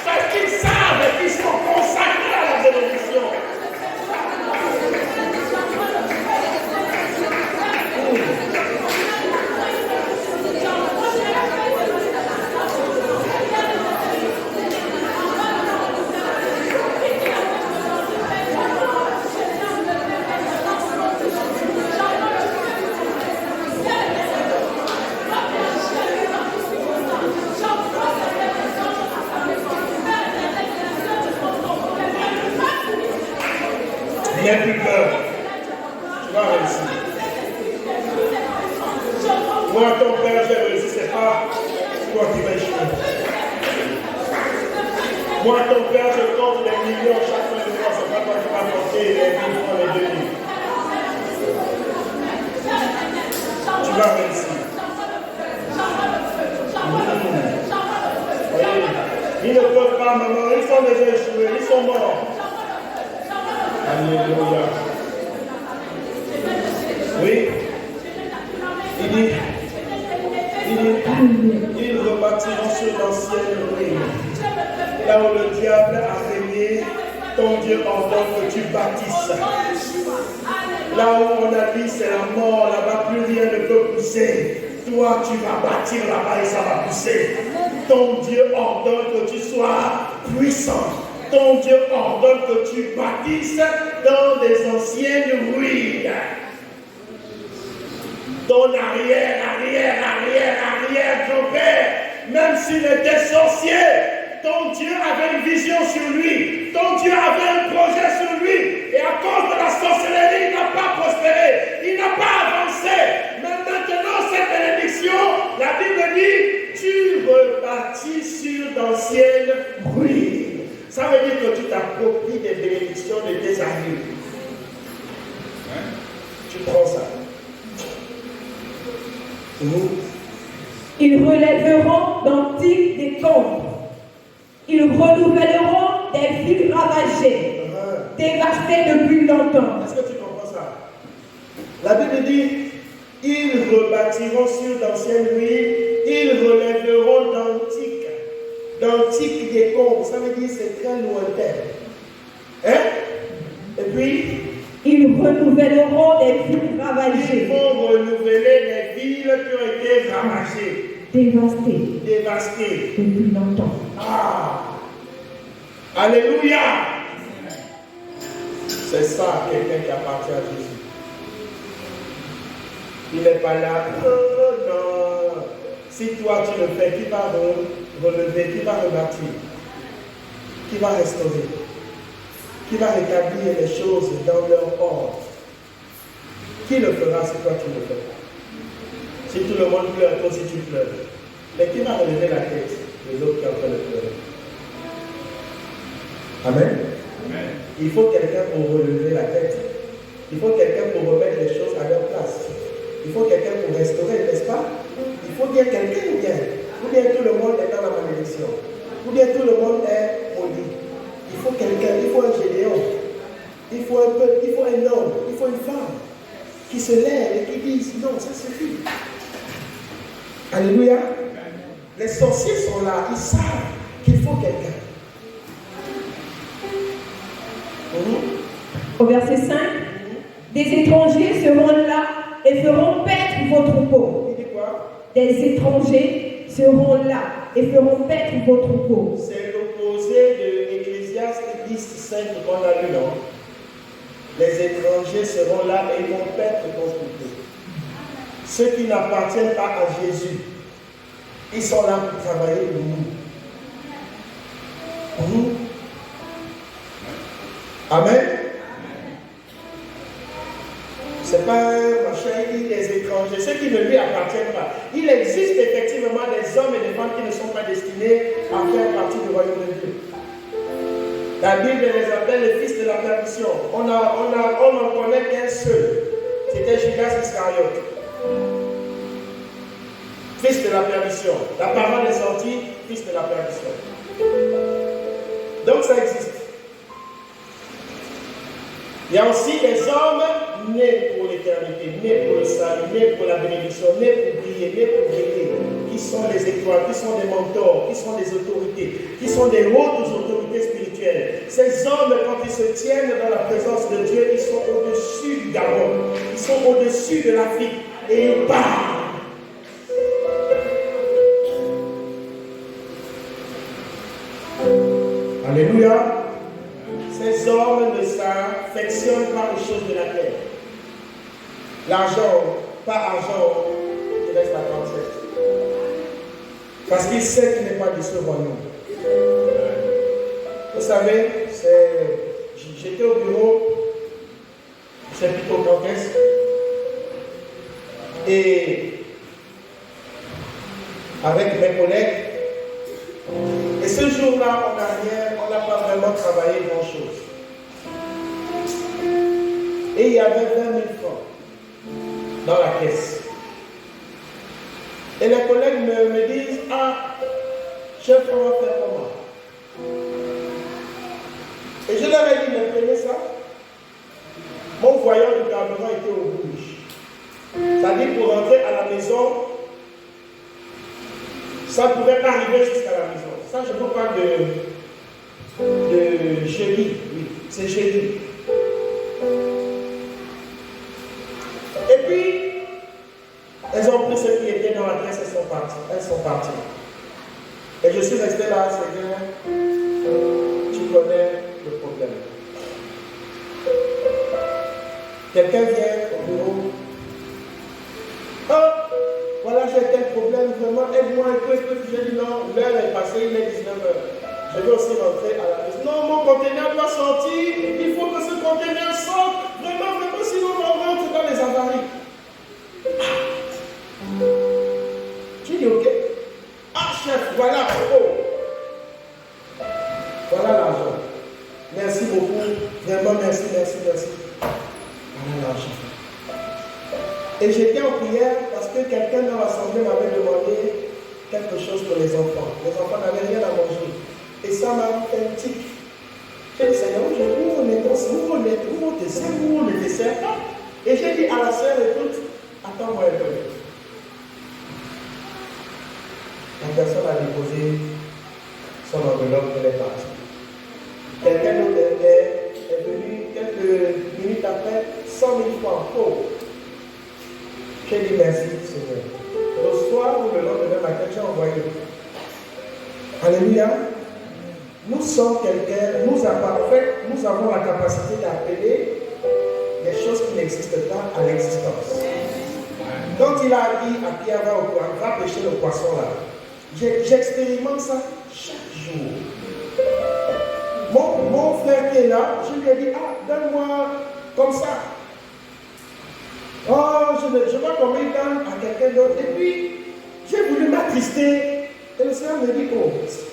Parce qu'ils savent qu'ils sont consacrés à la bénédiction. N'aie plus peur. Tu vas réussir. Moi, ton père, j'ai réussi, c'est pas toi qui vas échouer. Moi, ton père, je compte les millions chaque fin de mois, c'est pas toi qui vas porter les 1000 francs, les 2000. Tu vas réussir. Oui. Ils ne peuvent pas, maman, ils sont déjà échoués, ils sont morts. Alléluia. Oui. Il dit, ils rebâtiront sur l'ancienne ruine. Là où le diable a régné, ton Dieu ordonne que tu bâtisses. Là où on a dit c'est la mort, là-bas plus rien ne peut pousser. Toi, tu vas bâtir là-bas et ça va pousser. Ton Dieu ordonne que tu sois puissant. Ton Dieu ordonne que tu bâtisses dans des anciennes ruines. Ton arrière-grand-père, même s'il était sorcier, ton Dieu avait une vision sur lui. Ton Dieu avait un projet sur lui. Et à cause de la sorcellerie, il n'a pas prospéré. Il n'a pas avancé. Mais maintenant, cette bénédiction, la Bible dit, tu rebâtis sur d'anciennes ruines. Ça veut dire que tu t'appropries des bénédictions de tes amis. Tu prends ça. Ils relèveront d'antiques décombres. Ils renouvelleront des villes ravagées, dévastées depuis longtemps. Est-ce que tu comprends ça? La Bible dit, ils rebâtiront sur d'anciennes ruines, ils relèveront d'antiques décombres. Ça veut dire c'est très lointain. Hein? Et puis, ils renouvelleront des villes ravagées. Ils vont renouveler les villes qui ont été ravagées. Dévastées. Depuis longtemps. Alléluia. C'est ça, quelqu'un qui appartient à Jésus. Il n'est pas là. Non. Si toi tu le fais, qui va relever, qui va rebâtir, qui va restaurer, qui va rétablir les choses dans leur ordre. Qui le fera si toi tu ne le fais pas? Si tout le monde pleure, toi aussi tu pleures. Mais qui va relever la tête? Les autres qui sont en train de pleurer. Amen. Amen. Il faut quelqu'un pour relever la tête. Il faut quelqu'un pour remettre les choses à leur place. Il faut quelqu'un pour restaurer, n'est-ce pas? Il faut bien quelqu'un ou bien tout le monde est dans la malédiction. Ou bien tout le monde est maudit. Il faut quelqu'un, il faut un Gédéon. Il faut un peuple, il faut un homme, il faut une femme qui se lève et qui disent non, ça suffit. Alléluia. Les sorciers sont là, ils savent qu'il faut quelqu'un. Au verset 5, des étrangers seront là et feront paître vos troupeaux. Il dit quoi? Des étrangers seront là et feront paître vos troupeaux. C'est l'opposé de Ecclésiaste 10:5 qu'on a lu, non? Les étrangers seront là et ils vont paître vos troupeaux. Ceux qui n'appartiennent pas à Jésus, ils sont là pour travailler pour nous. Amen. C'est pas un machin, il dit des étrangers, ceux qui ne lui appartiennent pas. Il existe effectivement des hommes et des femmes qui ne sont pas destinés à faire partie du royaume de Dieu. La Bible les appelle les fils de la perdition. On n'en connaît qu'un seul. C'était Judas Iscariote. Fils de la perdition. La parole est sortie, fils de la perdition. Donc ça existe. Il y a aussi des hommes nés pour l'éternité, nés pour le salut, nés pour la bénédiction, nés pour briller, nés pour briller, qui sont les étoiles, qui sont des mentors, qui sont des autorités, qui sont des hautes autorités spirituelles. Ces hommes, quand ils se tiennent dans la présence de Dieu, ils sont au-dessus du Gabon, ils sont au-dessus de l'Afrique et ils parlent. Alléluia. Ces hommes ne s'affectionnent pas aux choses de la terre. L'argent, pas argent, il reste à 37. Parce qu'il sait qu'il n'est pas de ce royaume. Vous savez, j'étais au bureau, c'est plutôt campestre, et avec mes collègues, et ce jour-là, on n'a pas vraiment travaillé grand-chose. Et il y avait 20 000 francs dans la caisse. Et les collègues me disent, ah, chef, on va faire comment? Et je leur ai dit, mais prenez ça. Mon voyant du carburant était au rouge. C'est-à-dire pour rentrer à la maison, ça ne pouvait pas arriver jusqu'à la maison. Ça, je vous parle de jeudi. Oui, c'est jeudi. Et puis, elles ont pris ce qui était dans la caisse, elles sont parties. Et je suis resté là, Seigneur, tu connais le problème. Quelqu'un vient au bureau. Ah, voilà, j'ai tel problème, vraiment, aide-moi un peu. J'ai dit non, l'heure est passée, il est 19h. Je vais aussi rentrer à la maison. Non, mon conteneur doit sortir, il faut que ce conteneur sorte. Vraiment, sinon on rentre dans les avaries. Tu dis ok. Ah, chef, voilà, voilà l'argent. Merci beaucoup. Vraiment, merci. Voilà l'argent. Et j'étais en prière parce que quelqu'un dans l'assemblée m'avait demandé quelque chose pour les enfants. Les enfants n'avaient rien à manger. Et ça m'a fait un tic. J'ai dit, Seigneur, ouvre les desserts, ouvre les desserts. Et j'ai dit à la sœur, écoute, attends-moi un peu. La personne a déposé son enveloppe, elle est partie. Quelqu'un d'autre est venu quelques minutes après, 100 000 francs. Oh. J'ai dit merci, Seigneur. Le soir ou le lendemain matin, j'ai envoyé. Alléluia. Nous sommes quelqu'un, nous avons la capacité d'appeler des choses qui n'existent pas à l'existence. Quand il a dit à Pierre, va pêcher le poisson là, j'expérimente ça chaque jour. Mon frère qui est là, je lui ai dit, donne-moi comme ça. Oh, je vois comment il donne à quelqu'un d'autre. Et puis, j'ai voulu m'attrister. Et le Seigneur me dit, oh,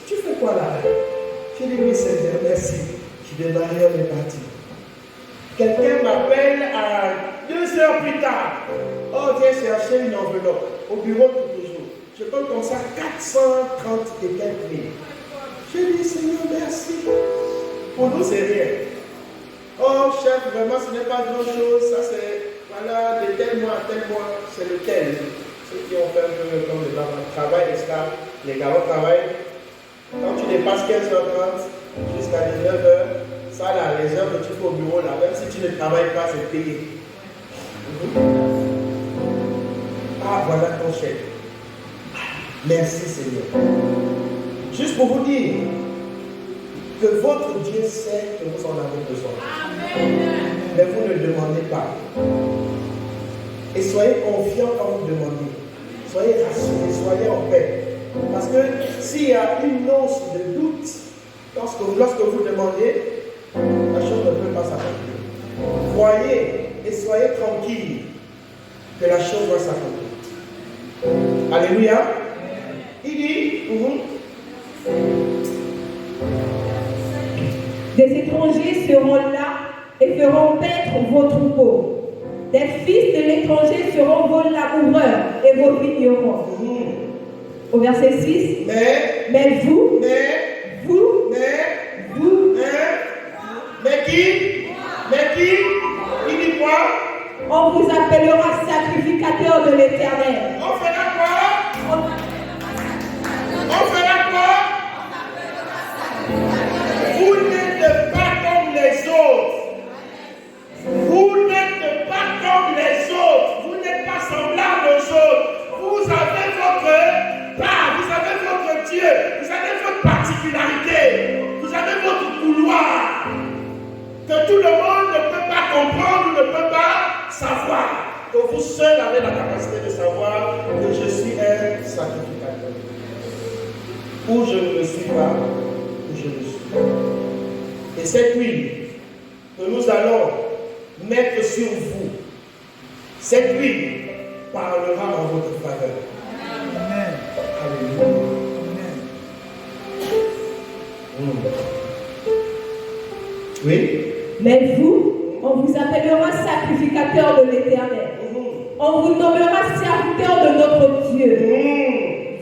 tu fais quoi là? J'ai dit, oui, Seigneur, merci. Je vais derrière mes parties. Quelqu'un m'appelle à 2 heures plus tard. Oh, viens chercher une enveloppe. Au bureau tout le jour. Je compte comme ça 430 et quelques mille. J'ai dit, Seigneur, merci. Pour nous, c'est rien. Oh, chef, vraiment, ce n'est pas grand-chose. Ça, c'est, voilà, de tel mois à tel mois, c'est lequel. Ceux qui ont fait un peu comme le travail, les gars travaillent. Quand tu dépasses 15h30 jusqu'à 19h, ça là, les heures que tu fais au bureau là, même si tu ne travailles pas, c'est payé. voilà ton chèque. Merci Seigneur. Juste pour vous dire que votre Dieu sait que vous en avez besoin. Mais vous ne demandez pas. Et soyez confiants quand vous demandez. Soyez rassurés, soyez en paix. Parce que s'il y a une once de doute, lorsque vous demandez, la chose ne peut pas s'accomplir. Croyez et soyez tranquilles que la chose va s'accomplir. Alléluia. Il dit, des étrangers seront là et feront paître vos troupeaux. Des fils de l'étranger seront vos laboureurs et vos vignerons. Au verset 6. Mais vous, il dit quoi? On vous appellera sacrificateur de l'Éternel. On fera quoi? On fera quoi? Vous n'êtes pas comme les autres. Vous n'êtes pas comme les autres. Vous n'êtes pas semblables aux autres. Vous avez votre part, vous avez votre Dieu, vous avez votre particularité, vous avez votre couloir que tout le monde ne peut pas comprendre ou ne peut pas savoir. Que vous seul avez la capacité de savoir que je suis un sacrificateur. Ou je ne le suis pas, ou je le suis. Et cette huile que nous allons mettre sur vous, cette huile parlera en votre faveur. Amen. Alléluia. Amen. Oui. Mais vous, on vous appellera sacrificateur de l'Éternel. On vous nommera serviteur de notre Dieu.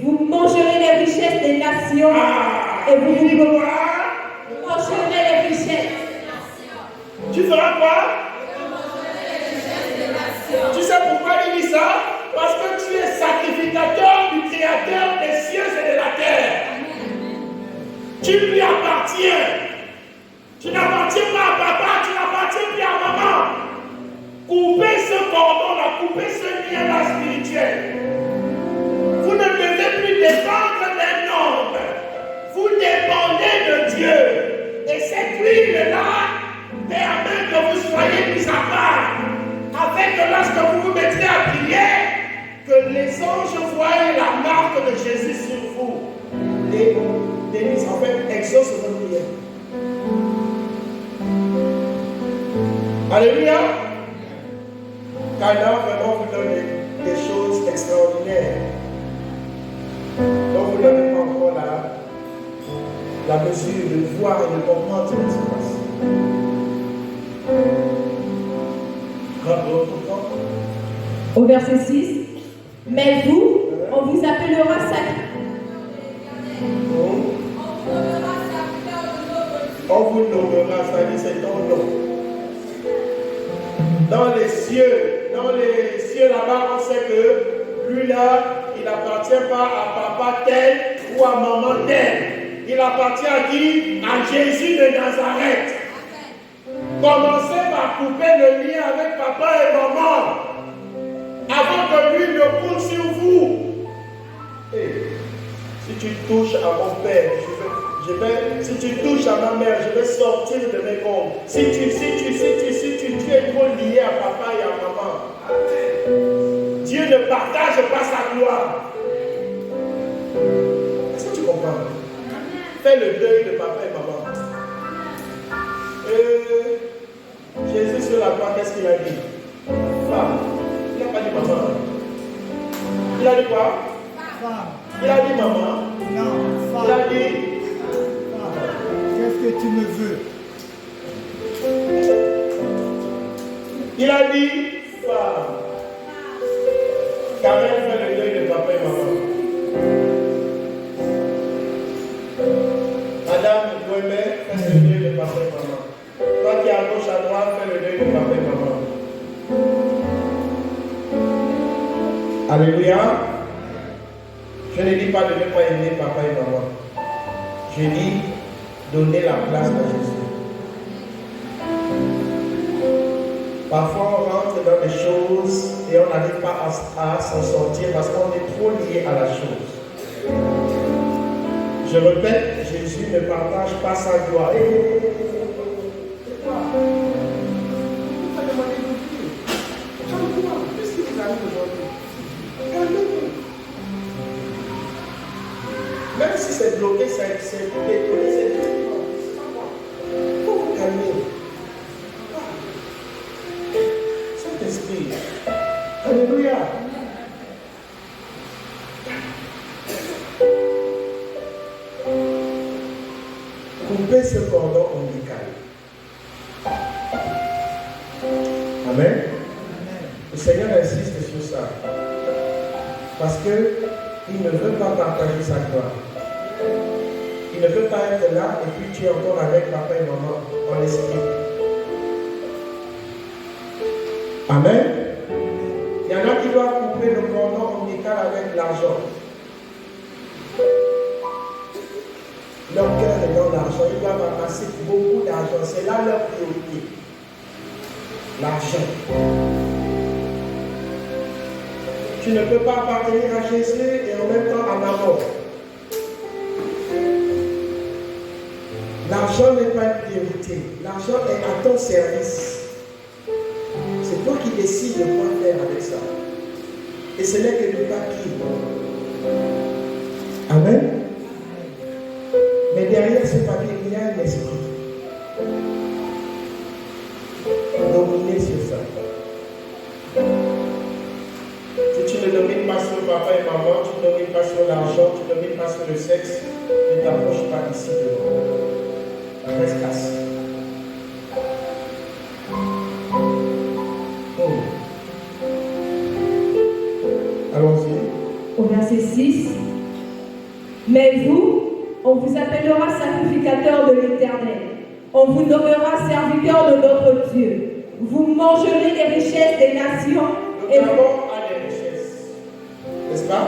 Vous mangerez les richesses des nations et vous mangerez les richesses. Tu feras quoi? Tu sais pourquoi il dit ça? Parce que tu es sacrificateur du Créateur des cieux et de la terre. Tu lui appartiens. Tu n'appartiens pas à papa, tu n'appartiens plus à maman. Coupez ce cordon-là, coupez ce lien-là spirituel. Vous ne devez plus dépendre d'un homme. Vous dépendez de Dieu. Et cette huile-là permet que vous soyez mis à part. Afin que lorsque vous vous mettrez à prier, que les anges voient la marque de Jésus sur vous. Et bénissent, en fait, exauce votre prière. Alléluia. Car là, vraiment, vous donne des choses extraordinaires. Donc, vous n'avez pas encore la mesure de voir et de comprendre ce qui se passe. Au verset 6. Mais vous, on vous appellera sacrificateur. On vous nommera, c'est ton nom. Dans les cieux là-bas, on sait que lui là, il n'appartient pas à papa tel ou à maman tel. Il appartient à qui? À Jésus de Nazareth. Commencez par couper le lien avec papa et maman avant que lui ne coule sur vous. Hey, si tu touches à mon père, si tu touches à ma mère, je vais sortir de mes comptes. Si tu es trop lié à papa et à maman, Dieu ne partage pas sa gloire. Est-ce que tu comprends? Fais le deuil de papa et maman. Jésus sur la croix, qu'est-ce qu'il a dit? Femme. Il n'a pas dit maman. Il a dit quoi? Femme. Il a dit maman. Non, femme. Il a dit. Qu'est-ce que tu me veux? Il a dit femme. Carmen fait le deuil de papa et maman. Madame Noémé fait le deuil de papa et maman. Toi qui es à gauche à droite, fais le deuil de papa et maman. Alléluia. Je ne dis pas de ne pas aimer papa et maman. Je dis donner la place à Jésus. Parfois on rentre dans des choses et on n'arrive pas à s'en sortir parce qu'on est trop lié à la chose. Je répète, Jésus ne partage pas sa gloire. Qu'est-ce qui vous arrive aujourd'hui? Calmez-vous. Même si c'est bloqué, c'est détonné, c'est détonné. Il faut vous calmer. Saint-Esprit. Alléluia. Coupez ce cordon ombilical. Amen. Le Seigneur insiste sur ça. Parce qu'il ne veut pas partager sa gloire. Il ne veut pas être là et puis tu es encore avec papa et maman en esprit. Amen. Il y en a qui doivent couper le cordon ombilical avec l'argent. Leur cœur est dans l'argent. Ils doivent amasser beaucoup d'argent. C'est là leur priorité. L'argent. Tu ne peux pas appartenir à Jésus et en même temps à ma mort. L'argent n'est pas une priorité. L'argent est à ton service. C'est toi qui décides de quoi faire avec ça. Et ce n'est que du papier. Amen. Mais derrière ce papier, il y a un esprit. Dominé sur ça. Si tu ne domines pas sur papa et maman, tu ne domines pas sur l'argent, tu ne domines pas sur le sexe, ne t'approche pas ici devant. Reste assis. Allons-y. Au verset 6. Mais vous, on vous appellera sacrificateur de l'Éternel. On vous nommera serviteur de notre Dieu. Vous mangerez les richesses des nations. Le Gabon a des richesses, n'est-ce pas?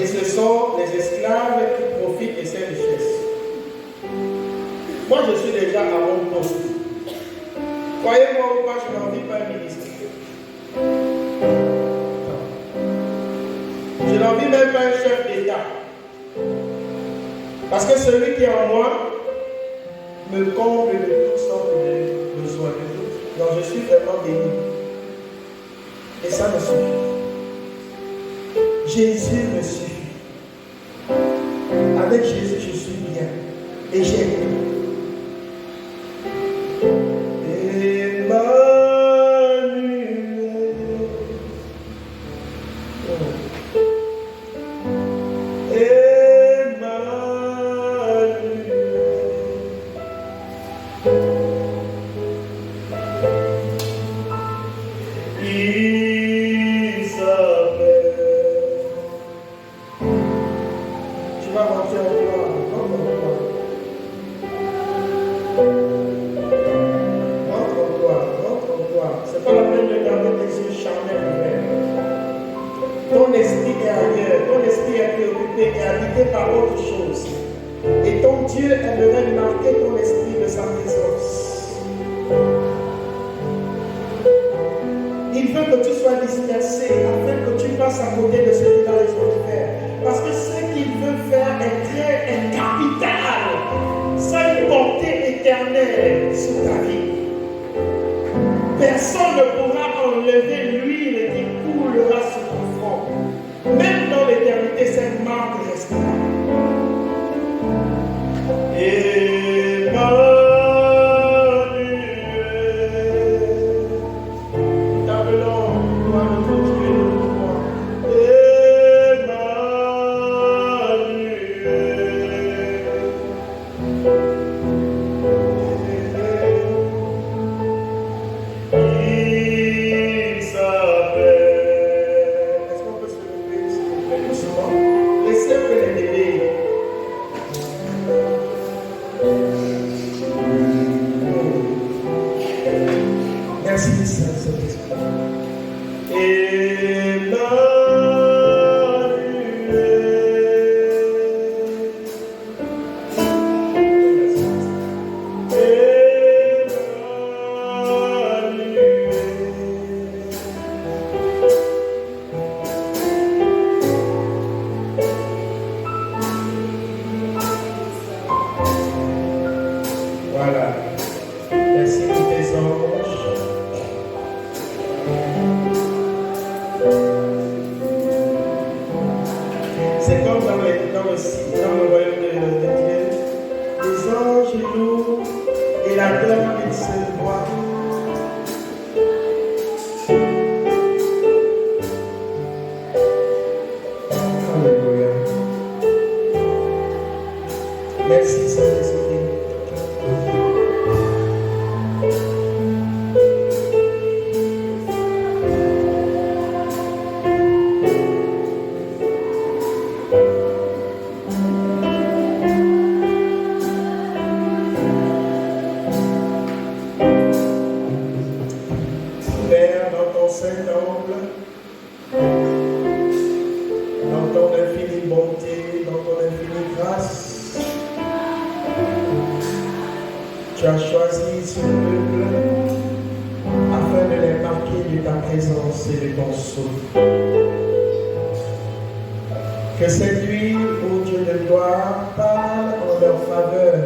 Et ce sont les esclaves qui profitent de ces richesses. Moi, je suis déjà à mon poste. Croyez-moi ou pas, je n'en vis pas un ministre. Je n'en vis même pas un chef d'État. Parce que celui qui est en moi me comble de toutes sortes de besoins. Donc je suis vraiment béni. Et ça me suffit. Jésus me suffit. Avec Jésus, je suis bien. Et j'aime. Jesus. aussi dans le royaume de Dieu. Les anges louent et l'adorent d'une seule voix. Alléluia. Merci Saint-Esprit. Père, dans ton Saint-Temple, dans ton infinie bonté, dans ton infinie grâce, tu as choisi ce peuple afin de les marquer de ta présence et de ton sceau. Que cette huile, ô Dieu de gloire, parle en leur faveur.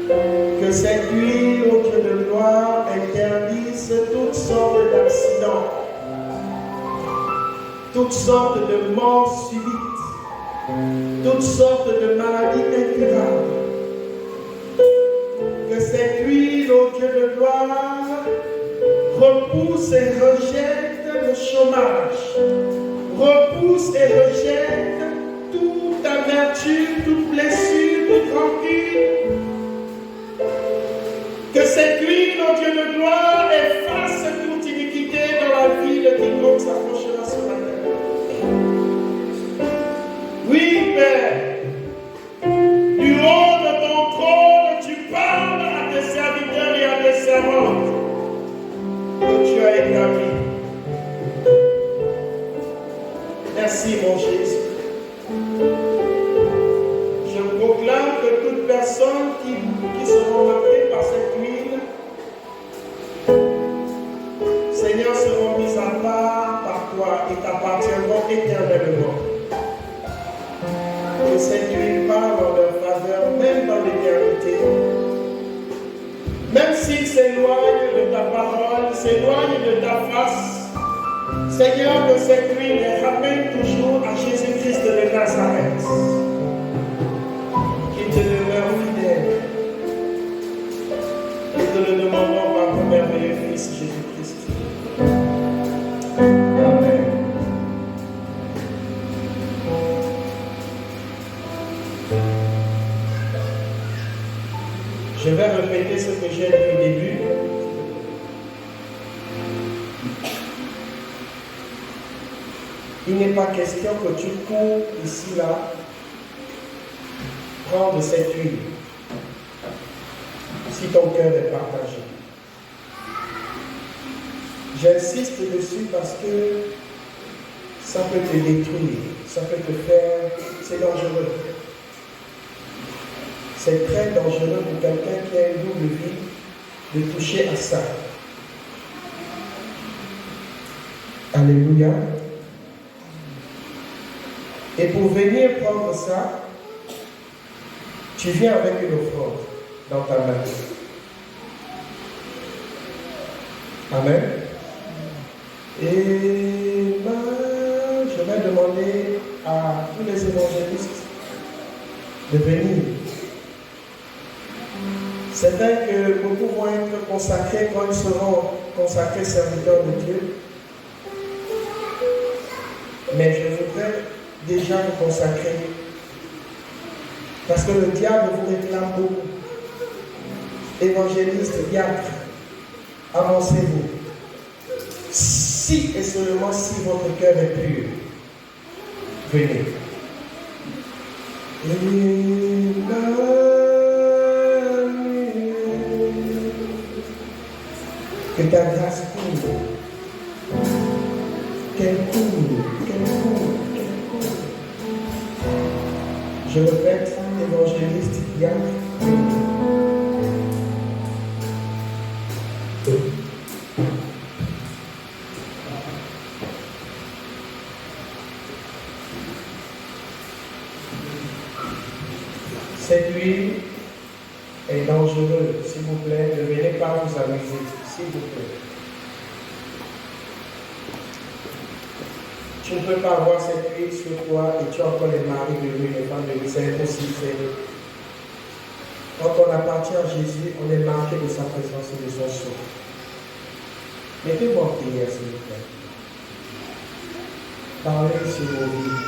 Que cette huile, ô Dieu de gloire, interdise toutes sortes d'accidents, toutes sortes de morts subites, toutes sortes de maladies incurables. Que cette huile, ô Dieu de gloire, repousse et rejette le chômage, repousse et rejette toute amertume, toute blessure, toute rancune. Que cette huile, ô Dieu de gloire, efface toute iniquité dans la vie de quiconque s'approchera ce matin. Oui, Père, du haut de ton trône, tu parles à tes serviteurs et à tes servantes que tu as établis. Merci, mon Jésus. Je proclame que toute personne qui seront marquées par cette huile, Seigneur, seront mises à part par toi et t'appartiendront éternellement. Que cette huile parle en leur faveur, même dans l'éternité. Même s'ils s'éloignent de ta parole, s'éloignent de ta face, Seigneur, que cette huile les ramène toujours à Jésus-Christ de Nazareth, qui te demeure fidèle. Et te le demandons par ton merveilleux Fils Jésus-Christ. Amen. Je vais répéter ce que j'ai dit au début. Il n'est pas question que tu cours ici, là, prendre cette huile, si ton cœur est partagé. J'insiste dessus parce que ça peut te détruire, ça peut te faire, c'est dangereux. C'est très dangereux pour quelqu'un qui a une double vie de toucher à ça. Alléluia. Et pour venir prendre ça, tu viens avec une offrande dans ta main. Amen. Et je vais demander à tous les évangélistes de venir. C'est vrai que beaucoup vont être consacrés quand ils seront consacrés serviteurs de Dieu. Mais je voudrais déjà vous consacrer. Parce que le diable vous réclame beaucoup. Évangéliste, diacre, avancez-vous. Si et seulement si votre cœur est pur, venez. Que ta grâce coule. Qu'elle coule, qu'elle coule, qu'elle coule. Je répète, évangéliste, diacre, cette huile est dangereuse, s'il vous plaît, ne venez pas vous amuser, s'il vous plaît. Tu ne peux pas avoir cette huile sur toi et tu as encore les maris de lui, les femmes de lui, c'est impossible. Quand on appartient à Jésus, on est marqué de sa présence et de son sceau. Mettez-moi en prière, s'il vous plaît. Parlez sur vos vies.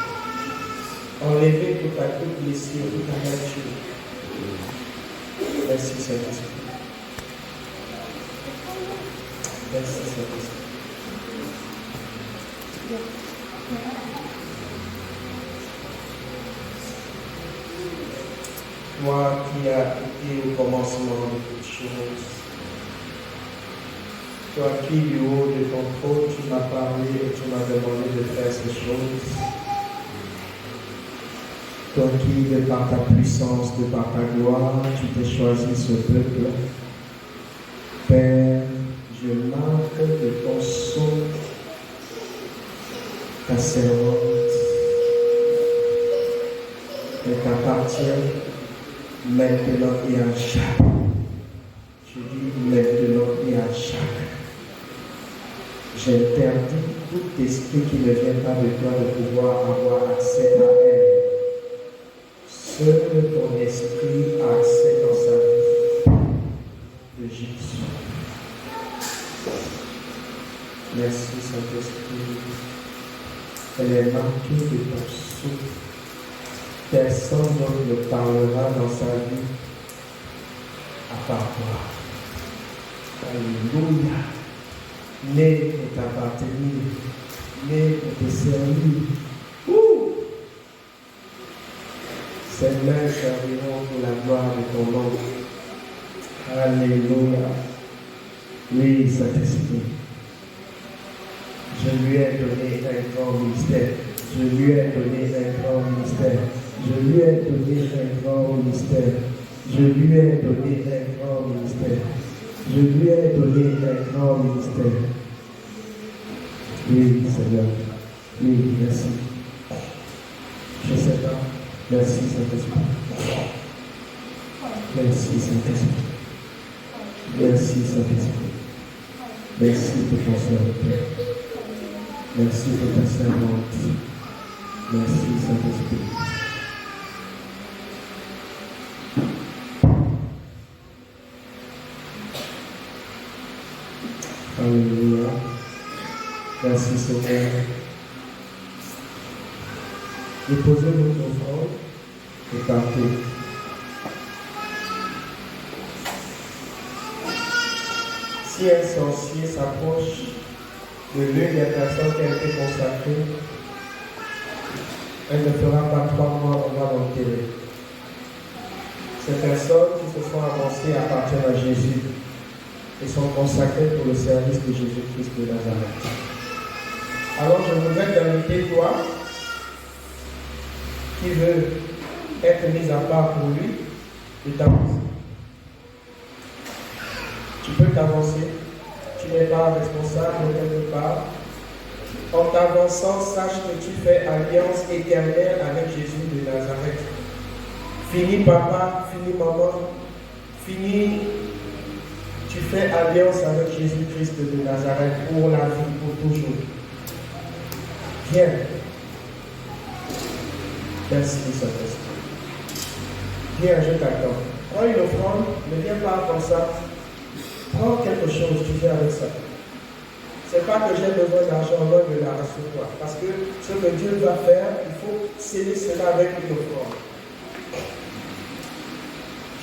Enlevez toute blessure, toute amertume. Merci, Saint-Esprit. Merci, Saint-Esprit. Toi qui as été au commencement de toutes choses, toi qui du haut de ton trône, tu m'as parlé et tu m'as demandé de faire ces choses. Toi qui, de par ta puissance, de par ta gloire, tu t'es choisi ce peuple. Père, je marque de ton sceau ta servante. Elle t'appartient maintenant et à chaque. Je dis maintenant et à chaque. J'interdis tout esprit qui ne vient pas de toi de pouvoir avoir accès à elle. Seul ton esprit a accès dans sa vie de Jésus. Merci Saint-Esprit. Elle est marquée de ton souffle. Personne d'autre ne parlera dans sa vie à part toi. Alléluia. Né pour t'appartenir, né pour te servir. Ces mains serviront pour la gloire de ton nom. Alléluia. Oui, Saint-Esprit. Je lui ai donné un grand ministère. Je lui ai donné un grand ministère. Je lui ai donné un grand ministère. Je lui ai donné un grand ministère. Je lui ai donné un grand ministère. Oui, Seigneur. Oui, merci. Je sais pas. Merci, Saint-Esprit. Merci, Saint-Esprit. Merci, Saint-Esprit. Merci pour ton serviteur. Merci pour ta servante. Merci, Saint-Esprit. Alléluia. Merci, Seigneur. Déposez votre offrande et partez. Si un sorcier s'approche de l'une des personnes qui a été consacrée, elle ne fera pas 3 mois, on va l'enterrer. Ces personnes qui se sont avancées appartiennent à Jésus et sont consacrées pour le service de Jésus-Christ de Nazareth. Alors je voudrais t'inviter, toi, qui veut être mis à part pour lui, de t'avancer. Tu peux t'avancer, tu n'es pas responsable quelque part. En t'avançant, sache que tu fais alliance éternelle avec Jésus de Nazareth. Fini papa, fini maman, fini, tu fais alliance avec Jésus-Christ de Nazareth pour la vie, pour toujours. Viens. Merci, Saint-Esprit. Viens, je t'attends. Prends une offrande, ne viens pas comme ça. Prends quelque chose, tu fais avec ça. C'est pas que j'ai besoin d'argent, loin de la sur toi. Parce que ce que Dieu va faire, il faut sceller cela avec une offrande.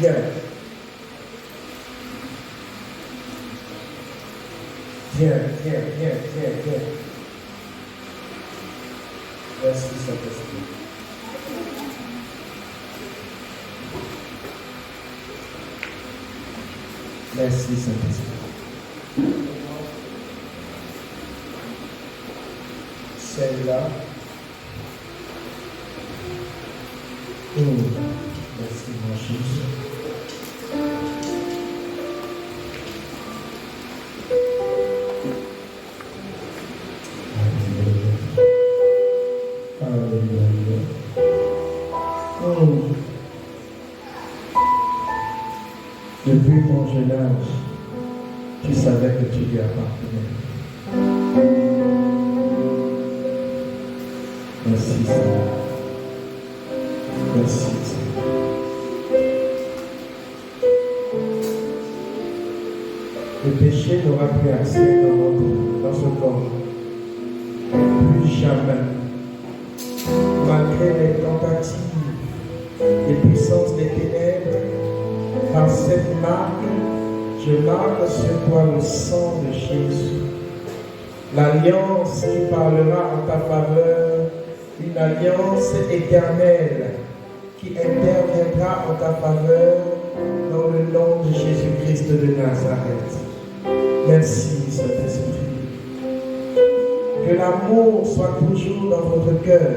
Viens. Viens. Merci, Saint-Esprit. Merci, Saint-Esprit. Celle-là. Merci, mon Jésus. Depuis ton jeune âge, tu savais que tu lui appartenais. Merci, Seigneur. Merci, Seigneur. Le péché n'aura plus accès dans ce corps. Plus jamais. Malgré les tentatives, les puissances des ténèbres, par cette marque, je marque sur toi le sang de Jésus. L'alliance qui parlera en ta faveur, une alliance éternelle qui interviendra en ta faveur dans le nom de Jésus-Christ de Nazareth. Merci, Saint-Esprit. Que l'amour soit toujours dans votre cœur,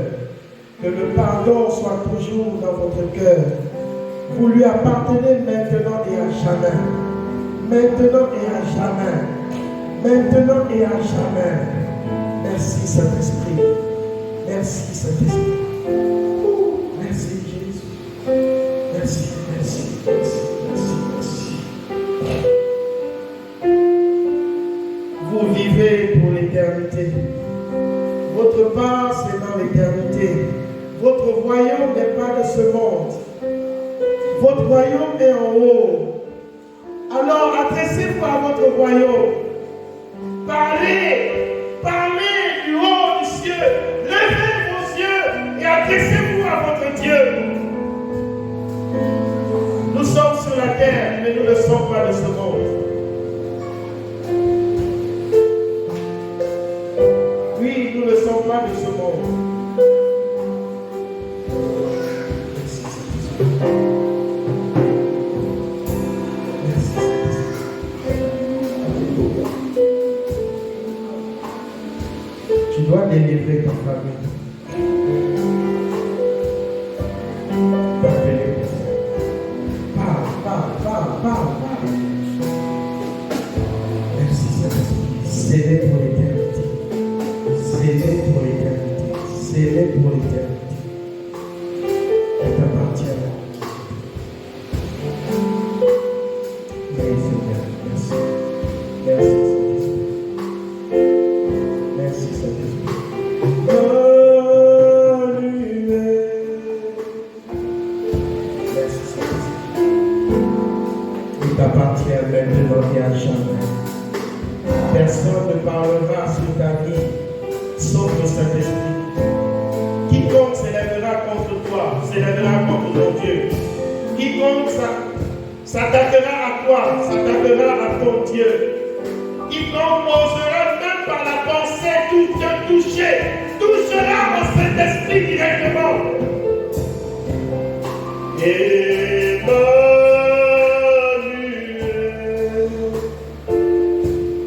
que le pardon soit toujours dans votre cœur. Vous lui appartenez maintenant et à jamais. Maintenant et à jamais. Maintenant et à jamais. Merci, Saint-Esprit. Merci, Saint-Esprit. Merci, Jésus. Merci, merci, merci, merci, merci. Vous vivez pour l'éternité. Votre part, c'est dans l'éternité. Votre royaume n'est pas de ce monde. Votre royaume est en haut. Alors, adressez-vous à votre royaume. Parlez du haut du ciel. Levez vos yeux et adressez-vous à votre Dieu. Nous sommes sur la terre, mais nous ne sommes pas de ce monde. Oui, nous ne sommes pas de ce monde. Tu dois délivrer ta famille. Parle. Merci, Saint-Esprit. C'est pour l'éternité. C'est pour l'éternité. C'est pour l'éternité. Elle t'appartient. Oui, Seigneur. Merci. Merci, Saint-Esprit. Merci, Saint-Esprit. Merci, Saint-Esprit. Il t'appartient maintenant et à jamais. Personne ne parlera sur ta vie, sauf le Saint-Esprit. Quiconque s'élèvera contre toi, s'élèvera contre ton Dieu. Quiconque s'attaquera à toi, s'attaquera à ton Dieu. Quiconque osera même par la pensée te toucher, touchera au Saint-Esprit directement.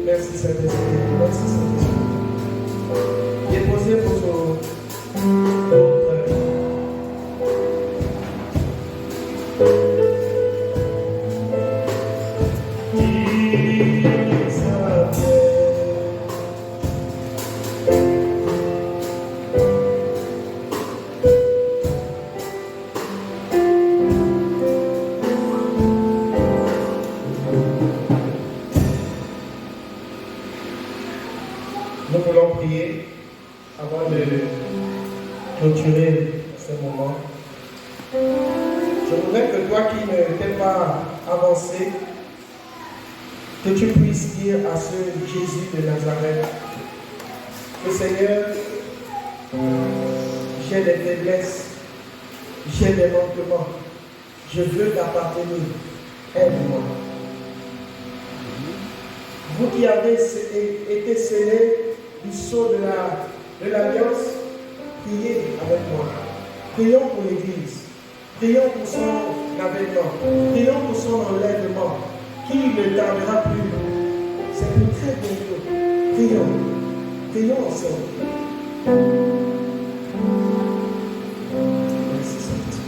Merci Saint-Esprit, merci Saint-Esprit. Déposez vos Nous voulons prier avant de clôturer ce moment. Je voudrais que toi qui ne t'es pas avancé, que tu puisses dire à ce Jésus de Nazareth que Seigneur, j'ai des faiblesses, j'ai des manquements, je veux t'appartenir, aide-moi. Vous qui avez été scellés du sceau de l'alliance, priez avec moi. Prions pour l'Église. Prions pour son avènement. Prions pour son enlèvement, qui ne tardera plus. C'est pour très bientôt. Prions. Prions ensemble. Merci Saint-Esprit.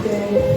today.